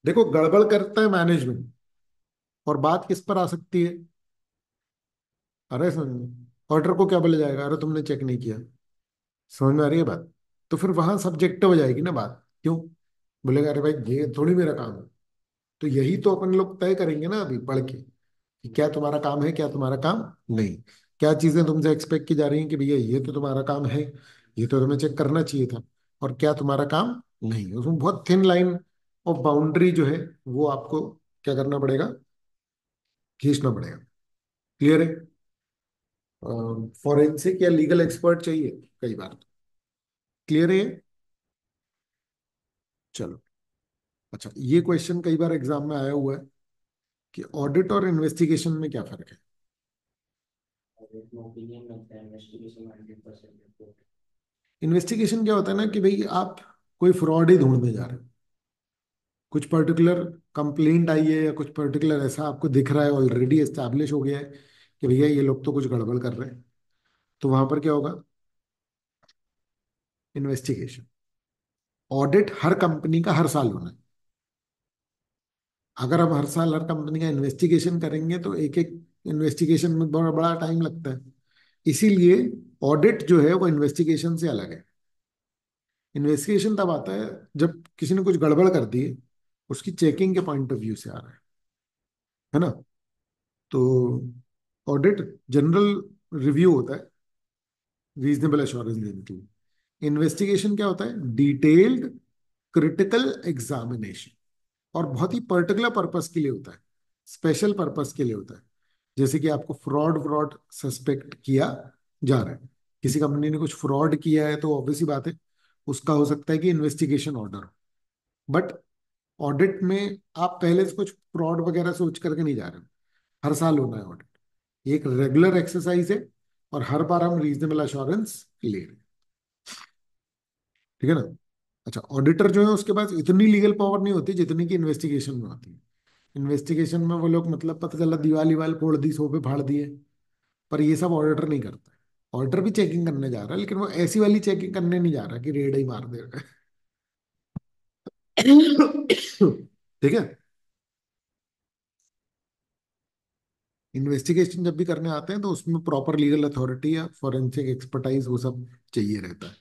देखो, गड़बड़ करता है मैनेजमेंट, और बात किस पर आ सकती है। अरे समझ, ऑडिटर को क्या बोला जाएगा, अरे तुमने चेक नहीं किया। समझ में आ रही है बात। तो फिर वहां सब्जेक्टिव हो जाएगी ना बात। क्यों बोलेगा, अरे भाई ये थोड़ी मेरा काम है। तो यही तो अपन लोग तय करेंगे ना अभी पढ़ के, कि क्या तुम्हारा काम है, क्या तुम्हारा काम नहीं। क्या चीजें तुमसे एक्सपेक्ट की जा रही हैं कि भैया ये तो तुम्हारा काम है, ये तो तुम्हें चेक करना चाहिए था, और क्या तुम्हारा काम नहीं। उसमें बहुत थिन लाइन ऑफ बाउंड्री जो है, वो आपको क्या करना पड़ेगा, खींचना पड़ेगा। क्लियर है। फॉरेंसिक या लीगल एक्सपर्ट चाहिए कई बार। क्लियर है ये? चलो। अच्छा, ये क्वेश्चन कई बार एग्जाम में आया हुआ है कि ऑडिट और इन्वेस्टिगेशन में क्या फर्क है। ओपिनियन लगता है इन्वेस्टिगेशन 100%। इन्वेस्टिगेशन क्या होता है ना, कि भाई आप कोई फ्रॉड ही ढूंढने जा रहे हो। कुछ पर्टिकुलर कंप्लेंट आई है, या कुछ पर्टिकुलर ऐसा आपको दिख रहा है, ऑलरेडी एस्टैब्लिश हो गया है कि भैया ये लोग तो कुछ गड़बड़ कर रहे हैं। तो वहां पर क्या होगा, इन्वेस्टिगेशन। ऑडिट हर कंपनी का हर साल होना है। अगर हम हर साल हर कंपनी का इन्वेस्टिगेशन करेंगे, तो एक एक इन्वेस्टिगेशन में बड़ा बड़ा टाइम लगता है। इसीलिए ऑडिट जो है वो इन्वेस्टिगेशन से अलग है। इन्वेस्टिगेशन तब आता है जब किसी ने कुछ गड़बड़ कर दी है, उसकी चेकिंग के पॉइंट ऑफ व्यू से आ रहा है ना। तो ऑडिट जनरल रिव्यू होता है, रीजनेबल एश्योरेंस देने के लिए। इन्वेस्टिगेशन क्या होता है, डिटेल्ड क्रिटिकल एग्जामिनेशन, और बहुत ही पर्टिकुलर पर्पस के लिए होता है, स्पेशल पर्पस के लिए होता है। जैसे कि आपको फ्रॉड फ्रॉड सस्पेक्ट किया जा रहा है, किसी कंपनी ने कुछ फ्रॉड किया है, तो ऑब्वियस ही बात है उसका हो सकता है कि इन्वेस्टिगेशन ऑर्डर हो। बट ऑडिट में आप पहले से कुछ फ्रॉड वगैरह सोच करके नहीं जा रहे हो। हर साल होना है ऑडिट, ये एक रेगुलर एक्सरसाइज है, और हर बार हम रीजनेबल अश्योरेंस ले रहे हैं। ठीक है ना। अच्छा, ऑडिटर जो है उसके पास इतनी लीगल पावर नहीं होती जितनी कि इन्वेस्टिगेशन में होती है। इन्वेस्टिगेशन में वो लोग, मतलब पता चला दीवार दीवार फोड़ दी, सोफे फाड़ दिए, पर ये सब ऑडिटर नहीं करता है। ऑडिटर भी चेकिंग करने जा रहा है, लेकिन वो ऐसी वाली चेकिंग करने नहीं जा रहा कि रेड ही मार दे रहा है। ठीक है। इन्वेस्टिगेशन जब भी करने आते हैं, तो उसमें प्रॉपर लीगल अथॉरिटी या फॉरेंसिक एक्सपर्टाइज वो सब चाहिए रहता है।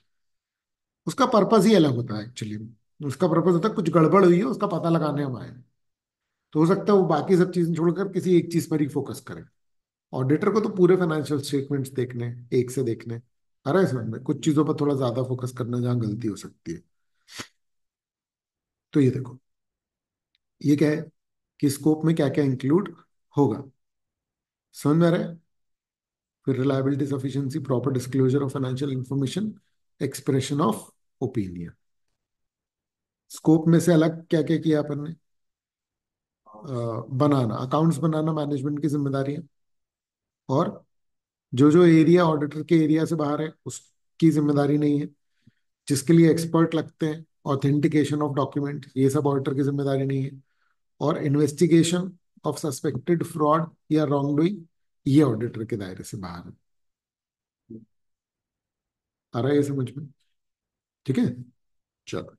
उसका पर्पस ही अलग होता है एक्चुअली। उसका पर्पस होता है कुछ गड़बड़ हुई है, उसका पता लगाने हम आए हैं। तो हो सकता है वो बाकी सब चीजें छोड़कर किसी एक चीज पर ही फोकस करें। ऑडिटर को तो पूरे फाइनेंशियल स्टेटमेंट्स देखने, एक से देखने। आ रहा है समझ में, कुछ चीजों पर थोड़ा ज्यादा फोकस करना जहाँ गलती हो सकती है। तो ये देखो, ये क्या है कि स्कोप में क्या क्या इंक्लूड होगा। समझ में आ रहा है। फिर reliability, sufficiency, proper disclosure of financial information, expression of opinion. Scope में से अलग क्या क्या किया अपन ने, बनाना, अकाउंट्स बनाना मैनेजमेंट की जिम्मेदारी है। और जो जो एरिया ऑडिटर के एरिया से बाहर है उसकी जिम्मेदारी नहीं है। जिसके लिए एक्सपर्ट लगते हैं, ऑथेंटिकेशन ऑफ डॉक्यूमेंट, ये सब ऑडिटर की जिम्मेदारी नहीं है। और इन्वेस्टिगेशन ऑफ सस्पेक्टेड फ्रॉड या रॉन्ग डूइंग, ये ऑडिटर के दायरे से बाहर है। आ रहा है ये समझ में। ठीक है। चलो,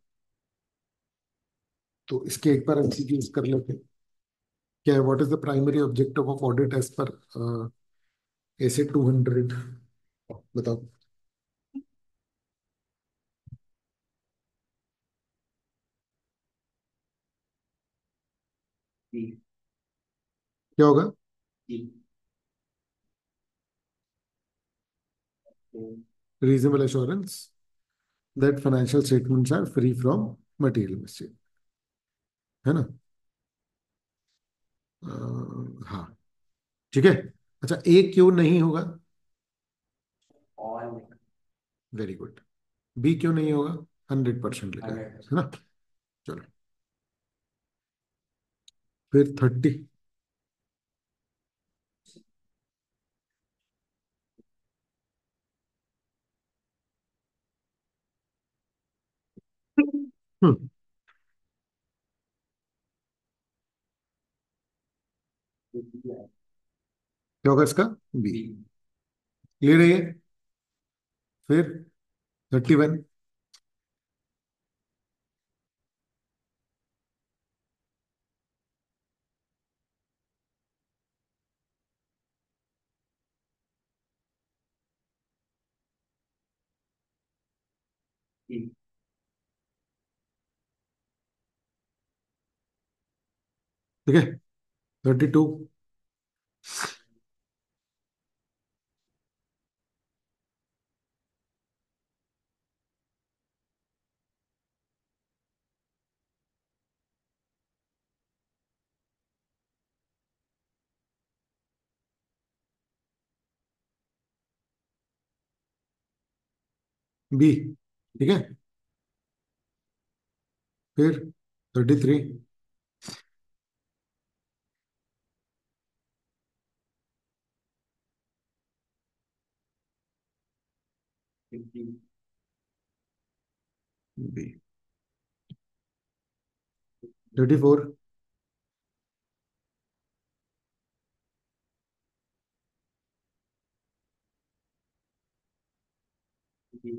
तो इसके एक बार एमसीक्यूज कर लेते हैं। क्या है, what is the primary objective of audit as per SA 200, बताओ। बी। क्या होगा? B. Reasonable assurance that financial statements are free from material mistake, है ना? हाँ, ठीक है। अच्छा, ए क्यों नहीं होगा? ऑल। Very good. बी क्यों नहीं होगा? 100% लिखा है 100%। है ना? चलो, फिर 30। हम्म, क्या होगा इसका? बी। बी। क्लियर है ये? फिर 31। बी। ठीक है, 32। बी। ठीक है, फिर 33। बी। बी। 34। बी।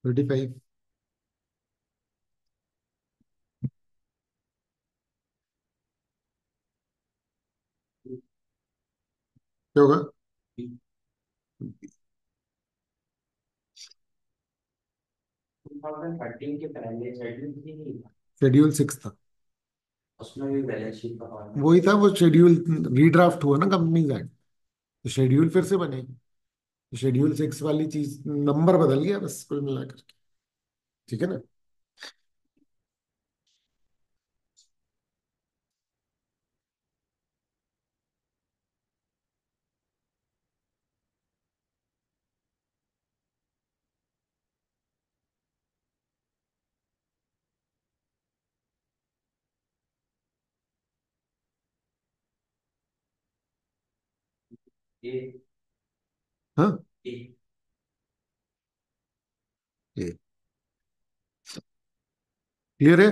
35। क्या होगा? 2013 के पहले शेड्यूल ही नहीं था। शेड्यूल 6 था। उसमें भी बैलेंस शीट का फॉर्मेट वही है। था, वो शेड्यूल रीड्राफ्ट हुआ ना कंपनीज एक्ट, तो शेड्यूल फिर से बने। शेड्यूल 6 वाली चीज, नंबर बदल गया बस कुल मिलाकर के। ठीक है ना? ए। हाँ, ए। ये क्लियर है?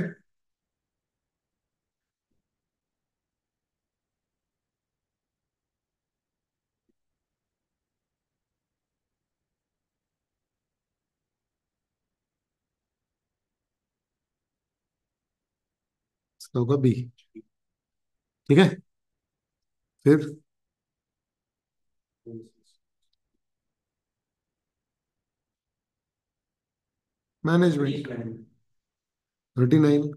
इसका होगा बी। ठीक है, फिर मैनेजमेंट। मैनेजमेंट। 39।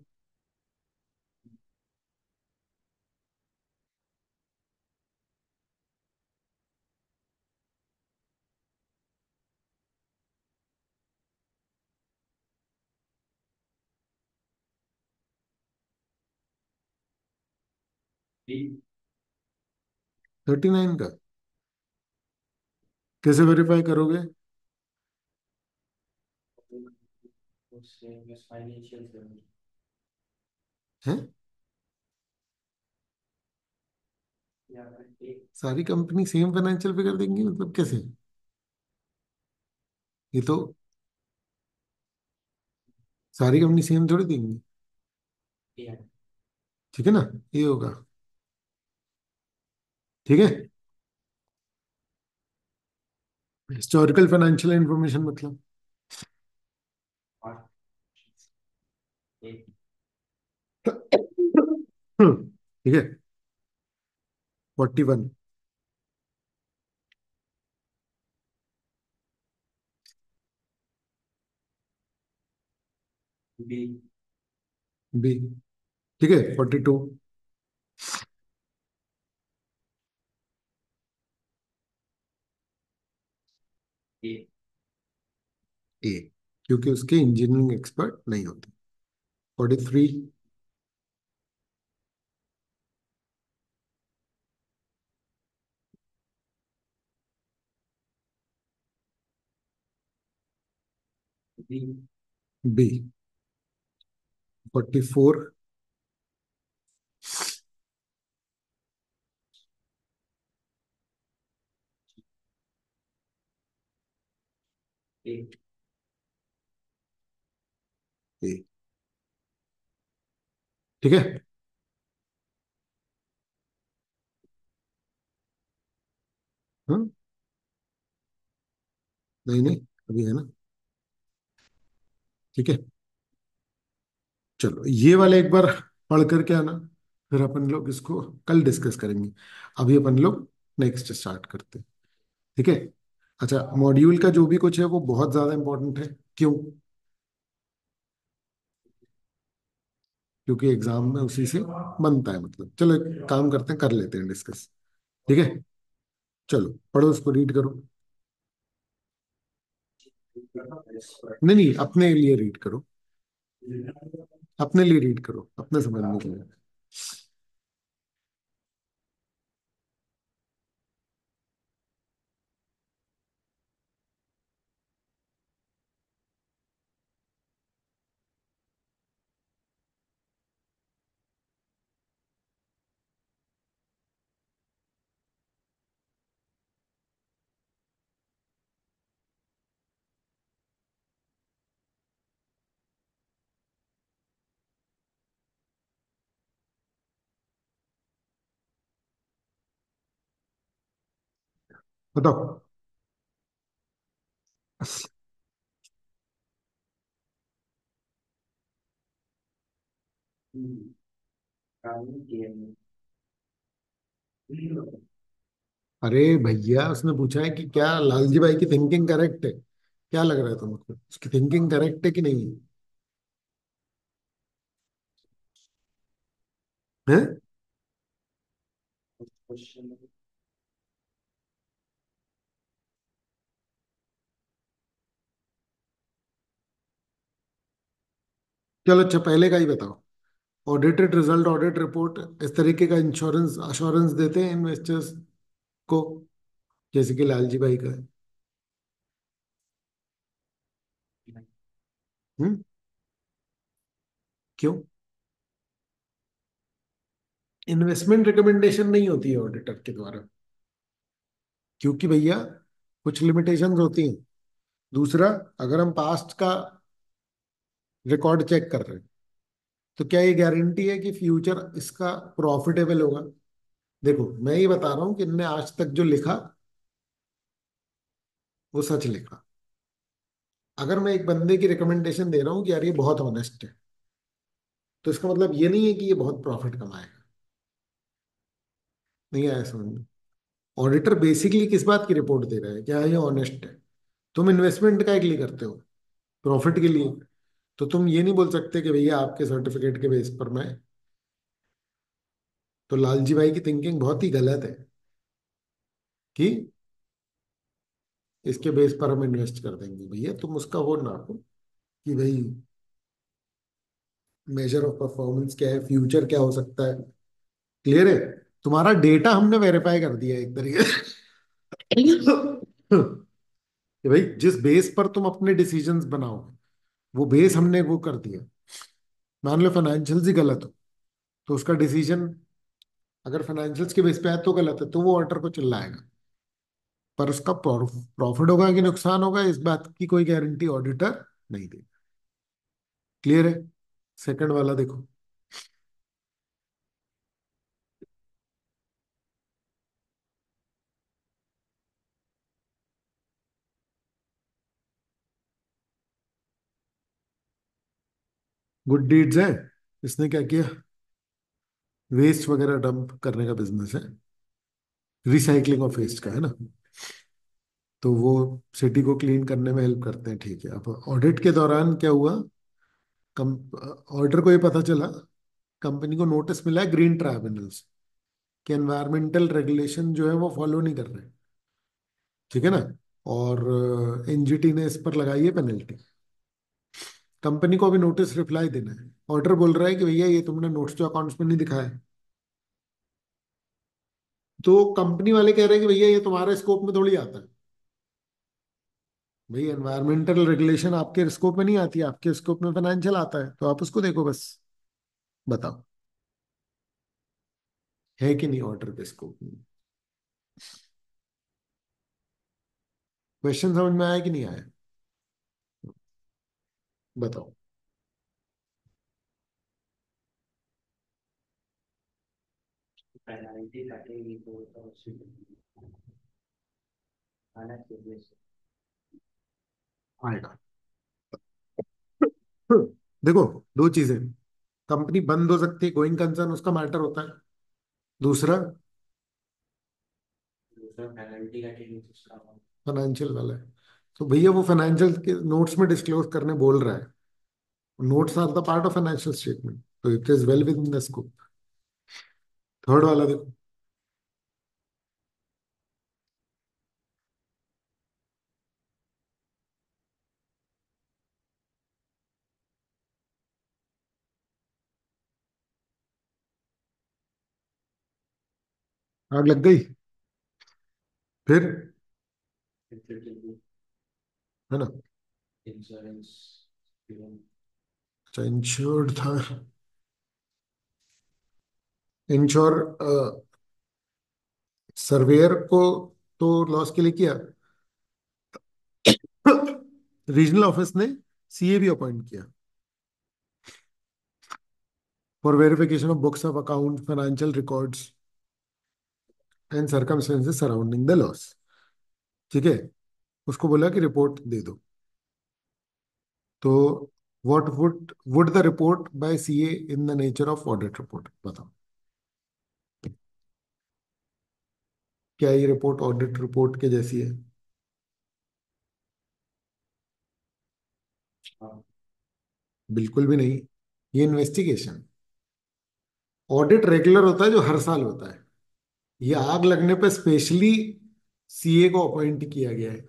बी। 39 का कैसे वेरीफाई करोगे? Financial service. हैं? या फिर ए। सारी कंपनी सेम फाइनेंशियल फिगर देंगी, मतलब कैसे? ये तो सारी कंपनी सेम थोड़ी देंगी। ए है। ठीक है ना? ये होगा। ठीक है, हिस्टोरिकल फाइनेंशियल इंफॉर्मेशन मतलब। और ए। ठीक है, 41। बी। बी। ठीक है, 42। ए। ए, क्योंकि उसके इंजीनियरिंग एक्सपर्ट नहीं होते। 43। बी। बी। 44। ए। ए। ठीक है। हाँ, नहीं नहीं, अभी है ना। ठीक है, चलो ये वाला एक बार पढ़ करके आना, फिर अपन लोग इसको कल डिस्कस करेंगे। अभी अपन लोग नेक्स्ट स्टार्ट करते हैं। ठीक है। अच्छा, मॉड्यूल का जो भी कुछ है वो बहुत ज्यादा इंपॉर्टेंट है। क्यों? क्योंकि एग्जाम में उसी से बनता है, मतलब चलो एक काम करते हैं, कर लेते हैं डिस्कस। ठीक है, चलो पढ़ो, उसको रीड करो। नहीं नहीं, अपने लिए रीड करो। अपने लिए रीड करो, अपने समझने के लिए। बताओ। काम किया नहीं। अरे भैया, उसने पूछा है कि क्या लालजी भाई की थिंकिंग करेक्ट है? क्या लग रहा है तुमको, उसकी थिंकिंग करेक्ट है कि नहीं? है? क्वेश्चन। चलो अच्छा, पहले का ही बताओ। ऑडिटेड रिजल्ट, ऑडिट रिपोर्ट इस तरीके का इंश्योरेंस अश्योरेंस देते हैं इन्वेस्टर्स को, जैसे कि लालजी भाई का है। हम्म? क्यों? इन्वेस्टमेंट रिकमेंडेशन नहीं होती है ऑडिटर के द्वारा, क्योंकि भैया कुछ लिमिटेशंस होती हैं। दूसरा, अगर हम पास्ट का रिकॉर्ड चेक कर रहे हैं, तो क्या ये गारंटी है कि फ्यूचर इसका प्रॉफिटेबल होगा? देखो, मैं ये बता रहा हूँ कि इनने आज तक जो लिखा वो सच लिखा। अगर मैं एक बंदे की रिकमेंडेशन दे रहा हूँ कि यार ये बहुत ऑनेस्ट है, तो इसका मतलब ये नहीं है कि ये बहुत प्रॉफिट कमाएगा। नहीं आया समझ में? ऑडिटर बेसिकली किस बात की रिपोर्ट दे रहा है, क्या ये ऑनेस्ट है? तुम इन्वेस्टमेंट का के लिए करते हो? प्रॉफिट के लिए। तो तुम ये नहीं बोल सकते कि भैया आपके सर्टिफिकेट के बेस पर मैं। तो लालजी भाई की थिंकिंग बहुत ही गलत है कि इसके बेस पर हम इन्वेस्ट कर देंगे। भैया तुम उसका वो नापो कि भाई मेजर ऑफ परफॉर्मेंस क्या है, फ्यूचर क्या हो सकता है। क्लियर है? तुम्हारा डेटा हमने वेरीफाई कर दिया है एक तरीके से कि भाई जिस बेस पर तुम अपने डिसीजंस बनाओगे, वो बेस हमने वो कर दिया। मान लो फाइनेंशियल्स ही गलत हो, तो उसका डिसीजन अगर फाइनेंशियल्स के बेस पे है तो गलत है, तो वो ऑर्डर को चिल्लाएगा। पर उसका प्रॉफिट होगा कि नुकसान होगा, इस बात की कोई गारंटी ऑडिटर नहीं दे। क्लियर है? सेकंड वाला देखो। गुड डीड्स है। इसने क्या किया? वेस्ट वगैरह डंप करने का बिजनेस है, रिसाइकलिंग ऑफ वेस्ट का है ना। तो वो सिटी को क्लीन करने में हेल्प करते हैं। ठीक है, अब ऑडिट के दौरान क्या हुआ? ऑर्डर को ये पता चला, कंपनी को नोटिस मिला है ग्रीन ट्राइब्यूनल्स कि एनवायरमेंटल रेगुलेशन जो है वो फॉलो नहीं कर रहे, ठीक है ना। और एनजीटी ने इस पर लगाई है पेनल्टी। कंपनी को अभी नोटिस रिप्लाई देना है। ऑर्डर बोल रहा है कि भैया ये तुमने नोट्स जो अकाउंट्स में नहीं दिखाया है। तो कंपनी वाले कह रहे हैं कि भैया ये तुम्हारे स्कोप में थोड़ी आता है। भाई एनवायरमेंटल रेगुलेशन आपके स्कोप में नहीं आती है, आपके स्कोप में फाइनेंशियल आता है, तो आप उसको देखो बस। बताओ, है कि नहीं ऑर्डर के स्कोप में? क्वेश्चन समझ में आया कि नहीं आया? बताओ। पेनल्टी कटेगी तो उससे आना चाहिए। आएगा। देखो, दो चीजें। कंपनी बंद हो सकती है, गोइंग कंसर्न उसका मैटर होता है। दूसरा, दूसरा पेनल्टी कटेगी तो उसका फाइनेंशियल वाला है। तो भैया वो फाइनेंशियल के नोट्स में डिस्क्लोज करने बोल रहा है। Notes are the part of financial statement, so it is well within the scope. Third वाला देखो। आग लग गई फिर, फिर है ना। इंश्योरेंस। अच्छा, इंश्योर्ड था। इंश्योर सर्वेयर को तो लॉस के लिए किया। रीजनल ऑफिस ने सीए भी अपॉइंट किया for verification of books of account, financial records and circumstances surrounding the loss. ठीक है। उसको बोला कि रिपोर्ट दे दो। तो what would the report by CA in the nature of audit report? बताओ, क्या ये रिपोर्ट ऑडिट रिपोर्ट के जैसी है? हाँ। बिल्कुल भी नहीं। ये इन्वेस्टिगेशन। ऑडिट रेगुलर होता है, जो हर साल होता है। ये आग लगने पे स्पेशली सीए को अपॉइंट किया गया है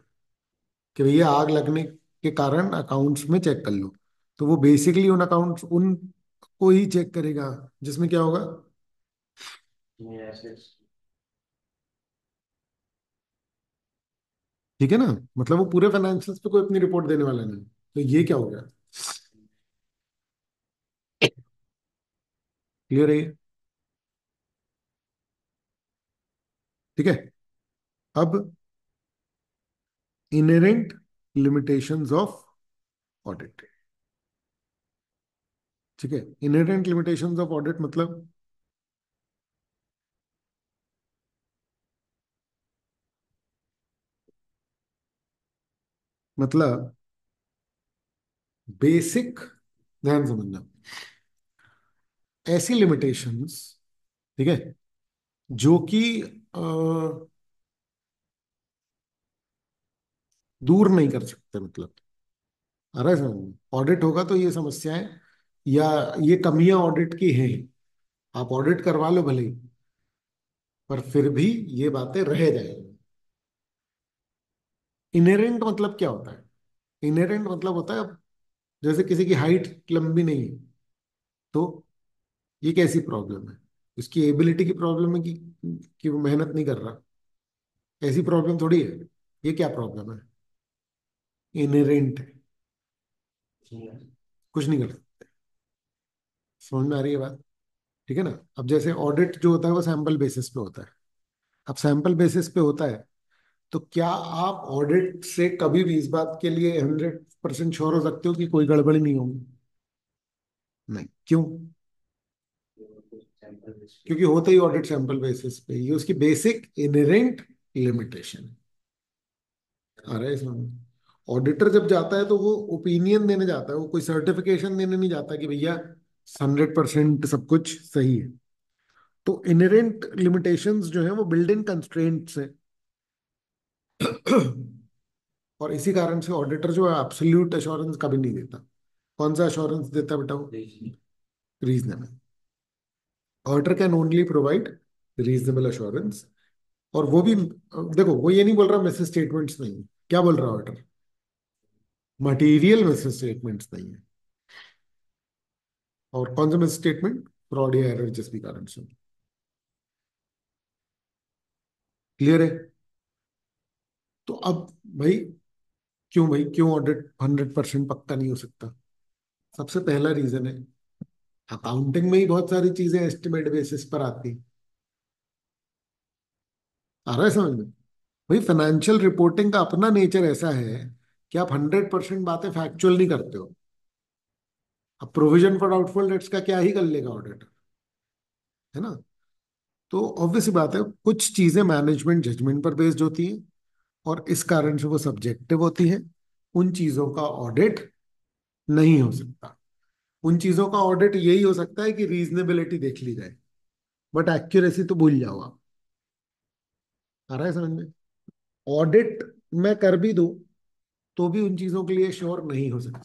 कि भैया आग लगने के कारण अकाउंट्स में चेक कर लो। तो वो बेसिकली उन अकाउंट्स उन को ही चेक करेगा जिसमें क्या होगा। ये एसेट्स। ठीक है ना। मतलब वो पूरे फाइनेंशियल्स पे कोई अपनी रिपोर्ट देने वाला नहीं। तो ये क्या हो गया? क्लियर है ये? ठीक है। अब इनहेरेंट लिमिटेशंस ऑफ ऑडिट। ठीक है। इनहेरेंट लिमिटेशंस ऑफ ऑडिट मतलब बेसिक, ध्यान समझना, ऐसी लिमिटेशंस, ठीक है, जो कि अ, दूर नहीं कर सकते। मतलब आ रहा है समझ में? ऑडिट होगा तो ये समस्याएं या ये कमियां ऑडिट की हैं, आप ऑडिट करवा लो भले ही, पर फिर भी ये बातें रह जाएंगी। इनहेरेंट मतलब क्या होता है? इनहेरेंट मतलब होता है, जैसे किसी की हाइट लंबी नहीं है, तो ये कैसी प्रॉब्लम है? उसकी एबिलिटी की प्रॉब्लम है कि वो मेहनत नहीं कर रहा? ऐसी प्रॉब्लम थोड़ी है। ये क्या प्रॉब्लम है? इनहेरेंट है। कुछ नहीं कर सकते। समझ में आ रही है बात? ठीक है ना। अब जैसे ऑडिट जो होता है वो सैंपल बेसिस पे होता है। अब सैंपल बेसिस पे होता है, तो क्या आप ऑडिट से कभी भी इस बात के लिए 100% श्योर हो सकते हो कि कोई गड़बड़ी नहीं होगी? नहीं। क्यों? Sample list. क्योंकि होता ही ऑडिट सैंपल बेसिस पे, ये उसकी बेसिक इनहेरेंट लिमिटेशन। आ रहा है इसमें? ऑडिटर जब जाता है तो वो ओपिनियन देने जाता है, वो कोई सर्टिफिकेशन देने नहीं जाता कि भैया 100% सब कुछ सही है। तो इनहेरेंट लिमिटेशंस जो है वो बिल्ड इन कंस्ट्रेंट्स है। और इसी कारण से ऑडिटर जो है एब्सोल्यूट एश्योरेंस कभी नहीं देता। कौन सा अश्योरेंस देता है बेटा वो? Reasoning. Reasonable. Auditor can only provide reasonable assurance. और वो भी देखो, वो ये नहीं बोल रहा मिस स्टेटमेंट्स नहीं है। क्या बोल रहा है ऑडिटर? मटेरियल मिस स्टेटमेंट्स नहीं है। और कौन सा मिस स्टेटमेंट? फ्रॉड या एरर जिस भी कारण से। क्लियर है? तो अब भाई, क्यों भाई, क्यों ऑडिट 100% पक्का नहीं हो सकता? सबसे पहला रीजन है, अकाउंटिंग में ही बहुत सारी चीजें एस्टिमेट बेसिस पर आती। आ रहा है समझ में? भाई फाइनेंशियल रिपोर्टिंग का अपना नेचर ऐसा है कि आप 100% बातें फैक्चुअल नहीं करते हो। अब प्रोविजन फॉर डाउटफुल डेट्स का क्या ही कर लेगा ऑडिटर, है ना? तो ऑब्वियस सी बात है, कुछ चीजें मैनेजमेंट जजमेंट पर बेस्ड होती हैं, और इस कारण से वो सब्जेक्टिव होती हैं। उन चीजों का ऑडिट नहीं हो सकता। उन चीजों का ऑडिट यही हो सकता है कि रीजनेबिलिटी देख ली जाए, बट एक्यूरेसी तो भूल जाओ आप। आ रहा है समझ में? ऑडिट मैं कर भी दूं तो भी उन चीजों के लिए श्योर नहीं हो सकता।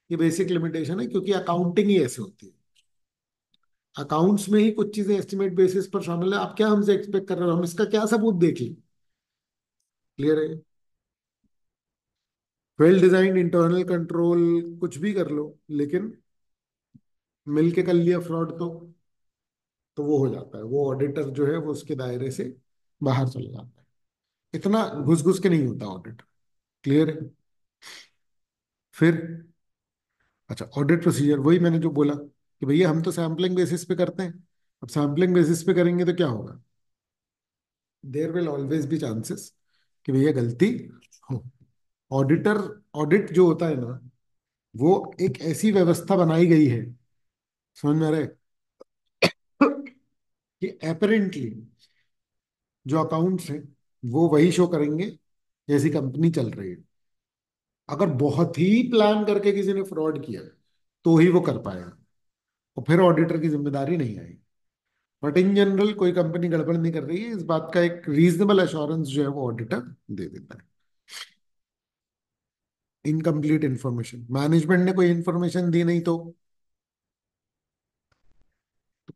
ये बेसिक लिमिटेशन है, क्योंकि अकाउंटिंग ही ऐसे होती है। अकाउंट्स में ही कुछ चीजें एस्टिमेट बेसिस पर शामिल है। आप क्या हमसे एक्सपेक्ट कर रहे हो? हम इसका क्या सबूत देख लें? क्लियर है? वेल डिजाइंड इंटरनल कंट्रोल कुछ भी कर लो, लेकिन मिल के कर लिया फ्रॉड तो वो हो जाता है, वो ऑडिटर जो है वो उसके दायरे से बाहर चला जाता है। इतना घुस घुस के नहीं होता ऑडिट। क्लियर है? फिर अच्छा, ऑडिट प्रोसीजर वही मैंने जो बोला कि भैया हम तो सैम्पलिंग बेसिस पे करते हैं। अब सैम्पलिंग बेसिस पे करेंगे तो क्या होगा? There will always be chances कि भैया गलती हो। ऑडिटर, ऑडिट जो होता है ना, वो एक ऐसी व्यवस्था बनाई गई है, समझ में आ रहा है, कि अपेरेंटली जो अकाउंट्स हैं वो वही शो करेंगे जैसी कंपनी चल रही है। अगर बहुत ही प्लान करके किसी ने फ्रॉड किया तो ही वो कर पाएगा, और फिर ऑडिटर की जिम्मेदारी नहीं आएगी। बट इन जनरल कोई कंपनी गड़बड़ नहीं कर रही है, इस बात का एक रीजनेबल एश्योरेंस जो है वो ऑडिटर दे देता है। इनकम्प्लीट इंफॉर्मेशन, मैनेजमेंट ने कोई इंफॉर्मेशन दी नहीं तो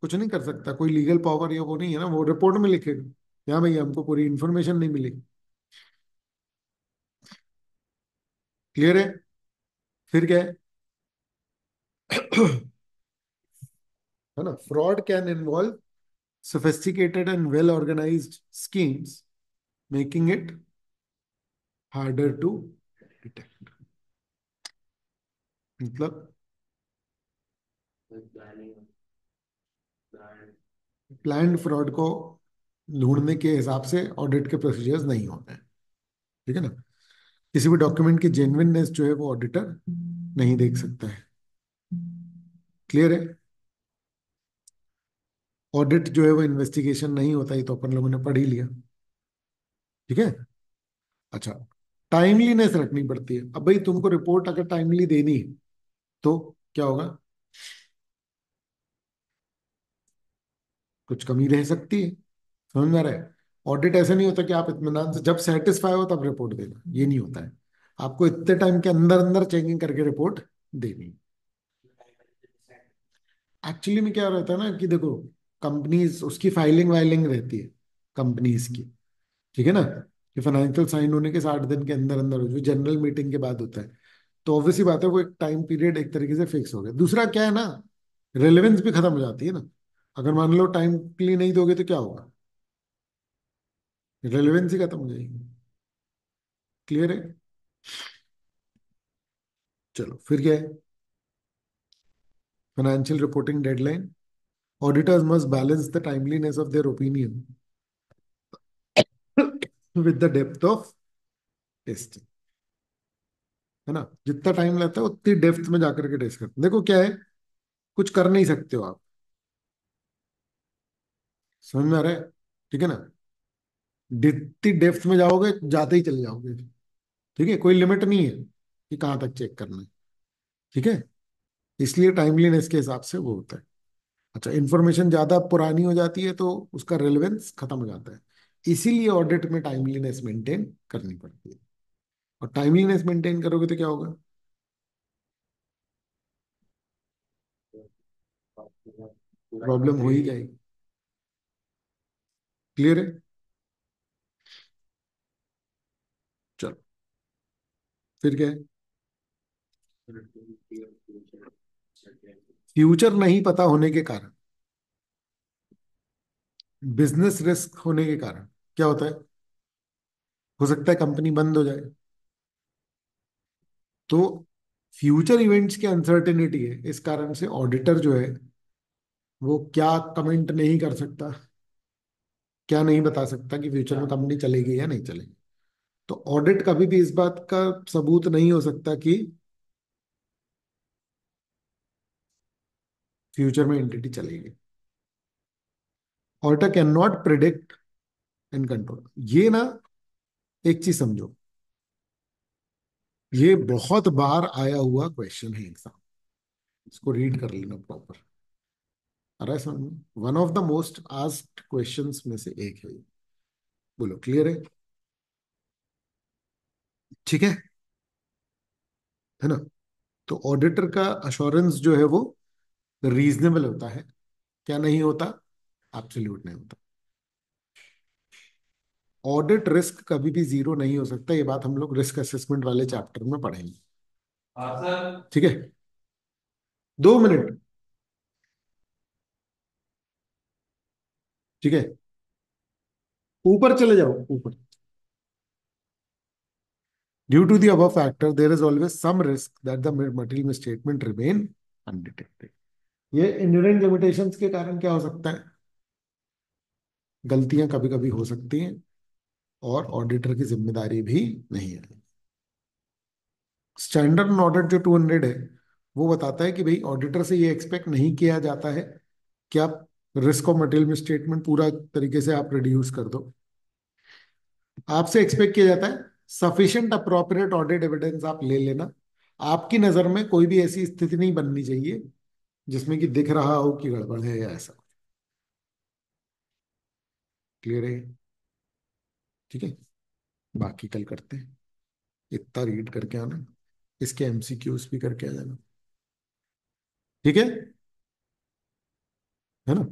कुछ नहीं कर सकता। कोई लीगल पावर या वो नहीं है ना, वो रिपोर्ट में लिखेगा, हाँ भैया हमको पूरी इंफॉर्मेशन नहीं मिली। क्लियर है? फिर क्या है? है ना, fraud can involve sophisticated and well organized schemes, making it harder to detect। मतलब प्लानिंग, प्लान। प्लान्ड फ्रॉड को ढूंढने के हिसाब से ऑडिट के प्रोसीजर्स नहीं होते हैं। ठीक है ना? किसी भी डॉक्यूमेंट की जेन्युइननेस जो है वो ऑडिटर नहीं देख सकता है। क्लियर है? ऑडिट जो है वो इन्वेस्टिगेशन नहीं होता, ही तो अपन लोगों ने पढ़ ही लिया। ठीक है? अच्छा, टाइमलीनेस रखनी पड़ती है। अब भाई तुमको रिपोर्ट अगर टाइमली देनी है तो क्या होगा? कुछ कमी रह सकती है। समझ में आ रहा है? ऑडिट ऐसा नहीं होता कि आप इत्मीनान से जब सेटिस्फाई हो तब रिपोर्ट देना, ये नहीं होता है। आपको इतने टाइम के अंदर अंदर चेकिंग करके रिपोर्ट देनी है। एक्चुअली में क्या रहता है ना कि देखो, कंपनीज उसकी फाइलिंग वाइलिंग रहती है कंपनीज की। ठीक है ना? कि फाइनेंशियल साइन होने के 60 दिन के अंदर अंदर हो, जो जनरल मीटिंग के बाद होता है। तो ऑब्वियसली बात है, वो एक टाइम पीरियड एक तरीके से फिक्स हो गया। दूसरा क्या है ना, रेलेवेंस भी खत्म हो जाती है ना। अगर मान लो टाइम के नहीं दोगे तो क्या होगा? रेलेवेंस ही खत्म हो जाएगी। क्लियर है? चलो फिर क्या है? Financial reporting deadline. Auditors must balance the timeliness of their opinion with the depth of testing। है ना? जितना टाइम लगता है उतनी डेप्थ में जाकर के टेस्ट करते हैं। देखो क्या है, कुछ कर नहीं सकते हो आप। समझ में आ रहा है? ठीक है ना? जितनी डेप्थ में जाओगे जाते ही चले जाओगे। ठीक है, कोई लिमिट नहीं है कि कहाँ तक चेक करना है। ठीक है? इसलिए टाइमलीनेस के हिसाब से वो होता है। अच्छा, इंफॉर्मेशन ज्यादा पुरानी हो जाती है तो उसका रेलेवेंस खत्म हो जाता है। इसीलिए ऑडिट में टाइमलीनेस मेंटेन करनी पड़ती है। और टाइमलीनेस मेंटेन करोगे तो क्या होगा? प्रॉब्लम हो ही जाएगी। क्लियर है? चलो, फिर क्या है? फ्यूचर नहीं पता होने के कारण, बिजनेस रिस्क होने के कारण क्या होता है? हो सकता है कंपनी बंद हो जाए। तो फ्यूचर इवेंट्स की अनसर्टेनिटी है, इस कारण से ऑडिटर जो है वो क्या कमेंट नहीं कर सकता, क्या नहीं बता सकता कि फ्यूचर में कंपनी चलेगी या नहीं चलेगी। तो ऑडिट कभी भी इस बात का सबूत नहीं हो सकता कि फ्यूचर में एंटिटी चलेगी। Auditor can not predict and control. ये ना, एक चीज समझो, ये बहुत बार आया हुआ क्वेश्चन है एग्जाम। इसको रीड कर लेना प्रॉपर। आ रहा है समझ में? One of the most asked questions में से एक है ये। बोलो, क्लियर है? ठीक है? है ना? तो ऑडिटर का अश्योरेंस जो है वो रीजनेबल होता है। क्या नहीं होता? एब्सोल्यूट नहीं होता। ऑडिट रिस्क कभी भी जीरो नहीं हो सकता, ये बात हम लोग रिस्क असेसमेंट वाले चैप्टर में पढ़ेंगे। हाँ सर। ठीक है? 2 मिनट। ठीक है, ऊपर चले जाओ, ऊपर। Due to the above factor there is always some risk that the material statement remain undetected. ये इनहेरेंट लिमिटेशंस के कारण क्या हो सकता है? गलतियां कभी कभी हो सकती हैं, और ऑडिटर की जिम्मेदारी भी नहीं है। स्टैंडर्ड ऑडिट जो 200 है, वो बताता है कि भाई ऑडिटर से ये एक्सपेक्ट नहीं किया जाता है कि आप रिस्क ऑफ मटेरियल में स्टेटमेंट पूरा तरीके से आप रिड्यूस कर दो। आपसे एक्सपेक्ट किया जाता है सफिशिएंट अप्रोप्रिएट ऑडिट एविडेंस आप ले लेना। आपकी नजर में कोई भी ऐसी स्थिति नहीं बननी चाहिए जिसमें कि दिख रहा हो कि गड़बड़ है या ऐसा। क्लियर है? ठीक है, बाकी कल करते हैं। इतना रीड करके आना, इसके एमसीक्यूज भी करके आ जाना। ठीक है? है ना?